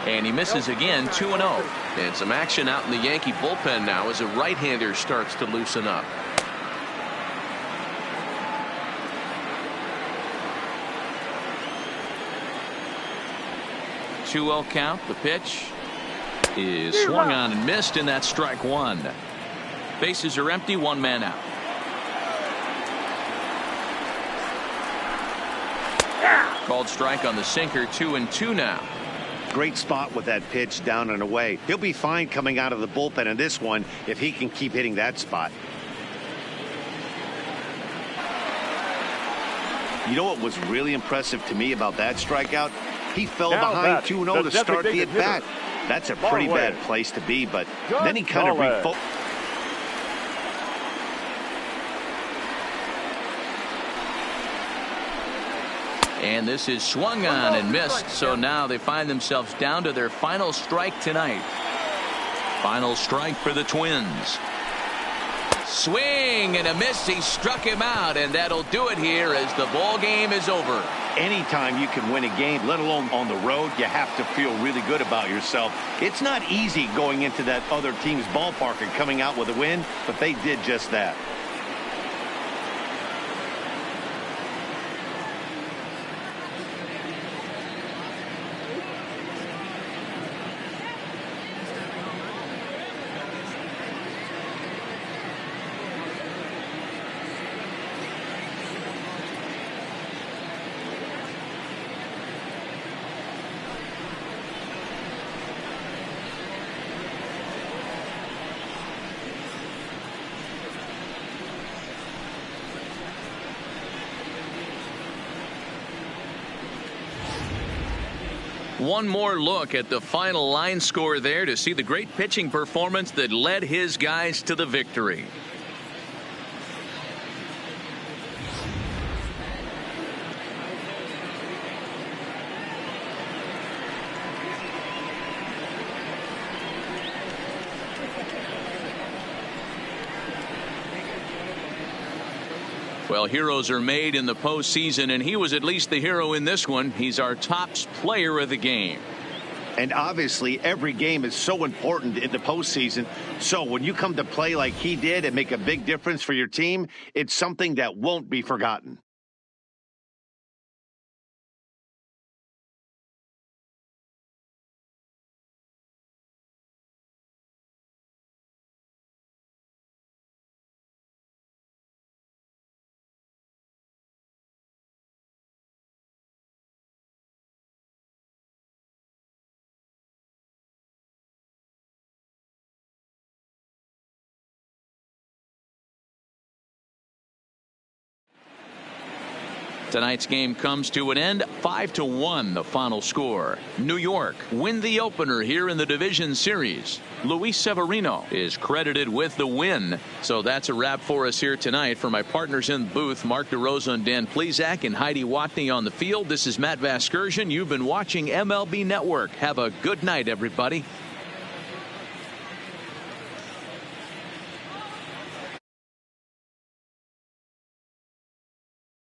And he misses again, 2-0. And some action out in the Yankee bullpen now as a right-hander starts to loosen up. 2-0 count. The pitch is swung on and missed, and that's strike 1. Bases are empty, 1 man out. Called strike on the sinker, 2-2 now. Great spot with that pitch down and away. He'll be fine coming out of the bullpen in this one if he can keep hitting that spot. You know what was really impressive to me about that strikeout? He fell behind 2-0 to start the at-bat. That's a pretty bad place to be, but then he kind of refocused. And this is swung on and missed, so now they find themselves down to their final strike tonight. Final strike for the Twins. Swing and a miss. He struck him out, and that'll do it here as the ball game is over. Anytime you can win a game, let alone on the road, you have to feel really good about yourself. It's not easy going into that other team's ballpark and coming out with a win, but they did just that. One more look at the final line score there to see the great pitching performance that led his guys to the victory. Well, heroes are made in the postseason, and he was at least the hero in this one. He's our top player of the game. And obviously, every game is so important in the postseason. So when you come to play like he did and make a big difference for your team, it's something that won't be forgotten. Tonight's game comes to an end. 5-1 the final score. New York win the opener here in the division series. Luis Severino is credited with the win. So that's a wrap for us here tonight. For my partners in the booth, Mark DeRosa and Dan Plesac and Heidi Watney on the field, this is Matt Vasgersian. You've been watching MLB Network. Have a good night, everybody.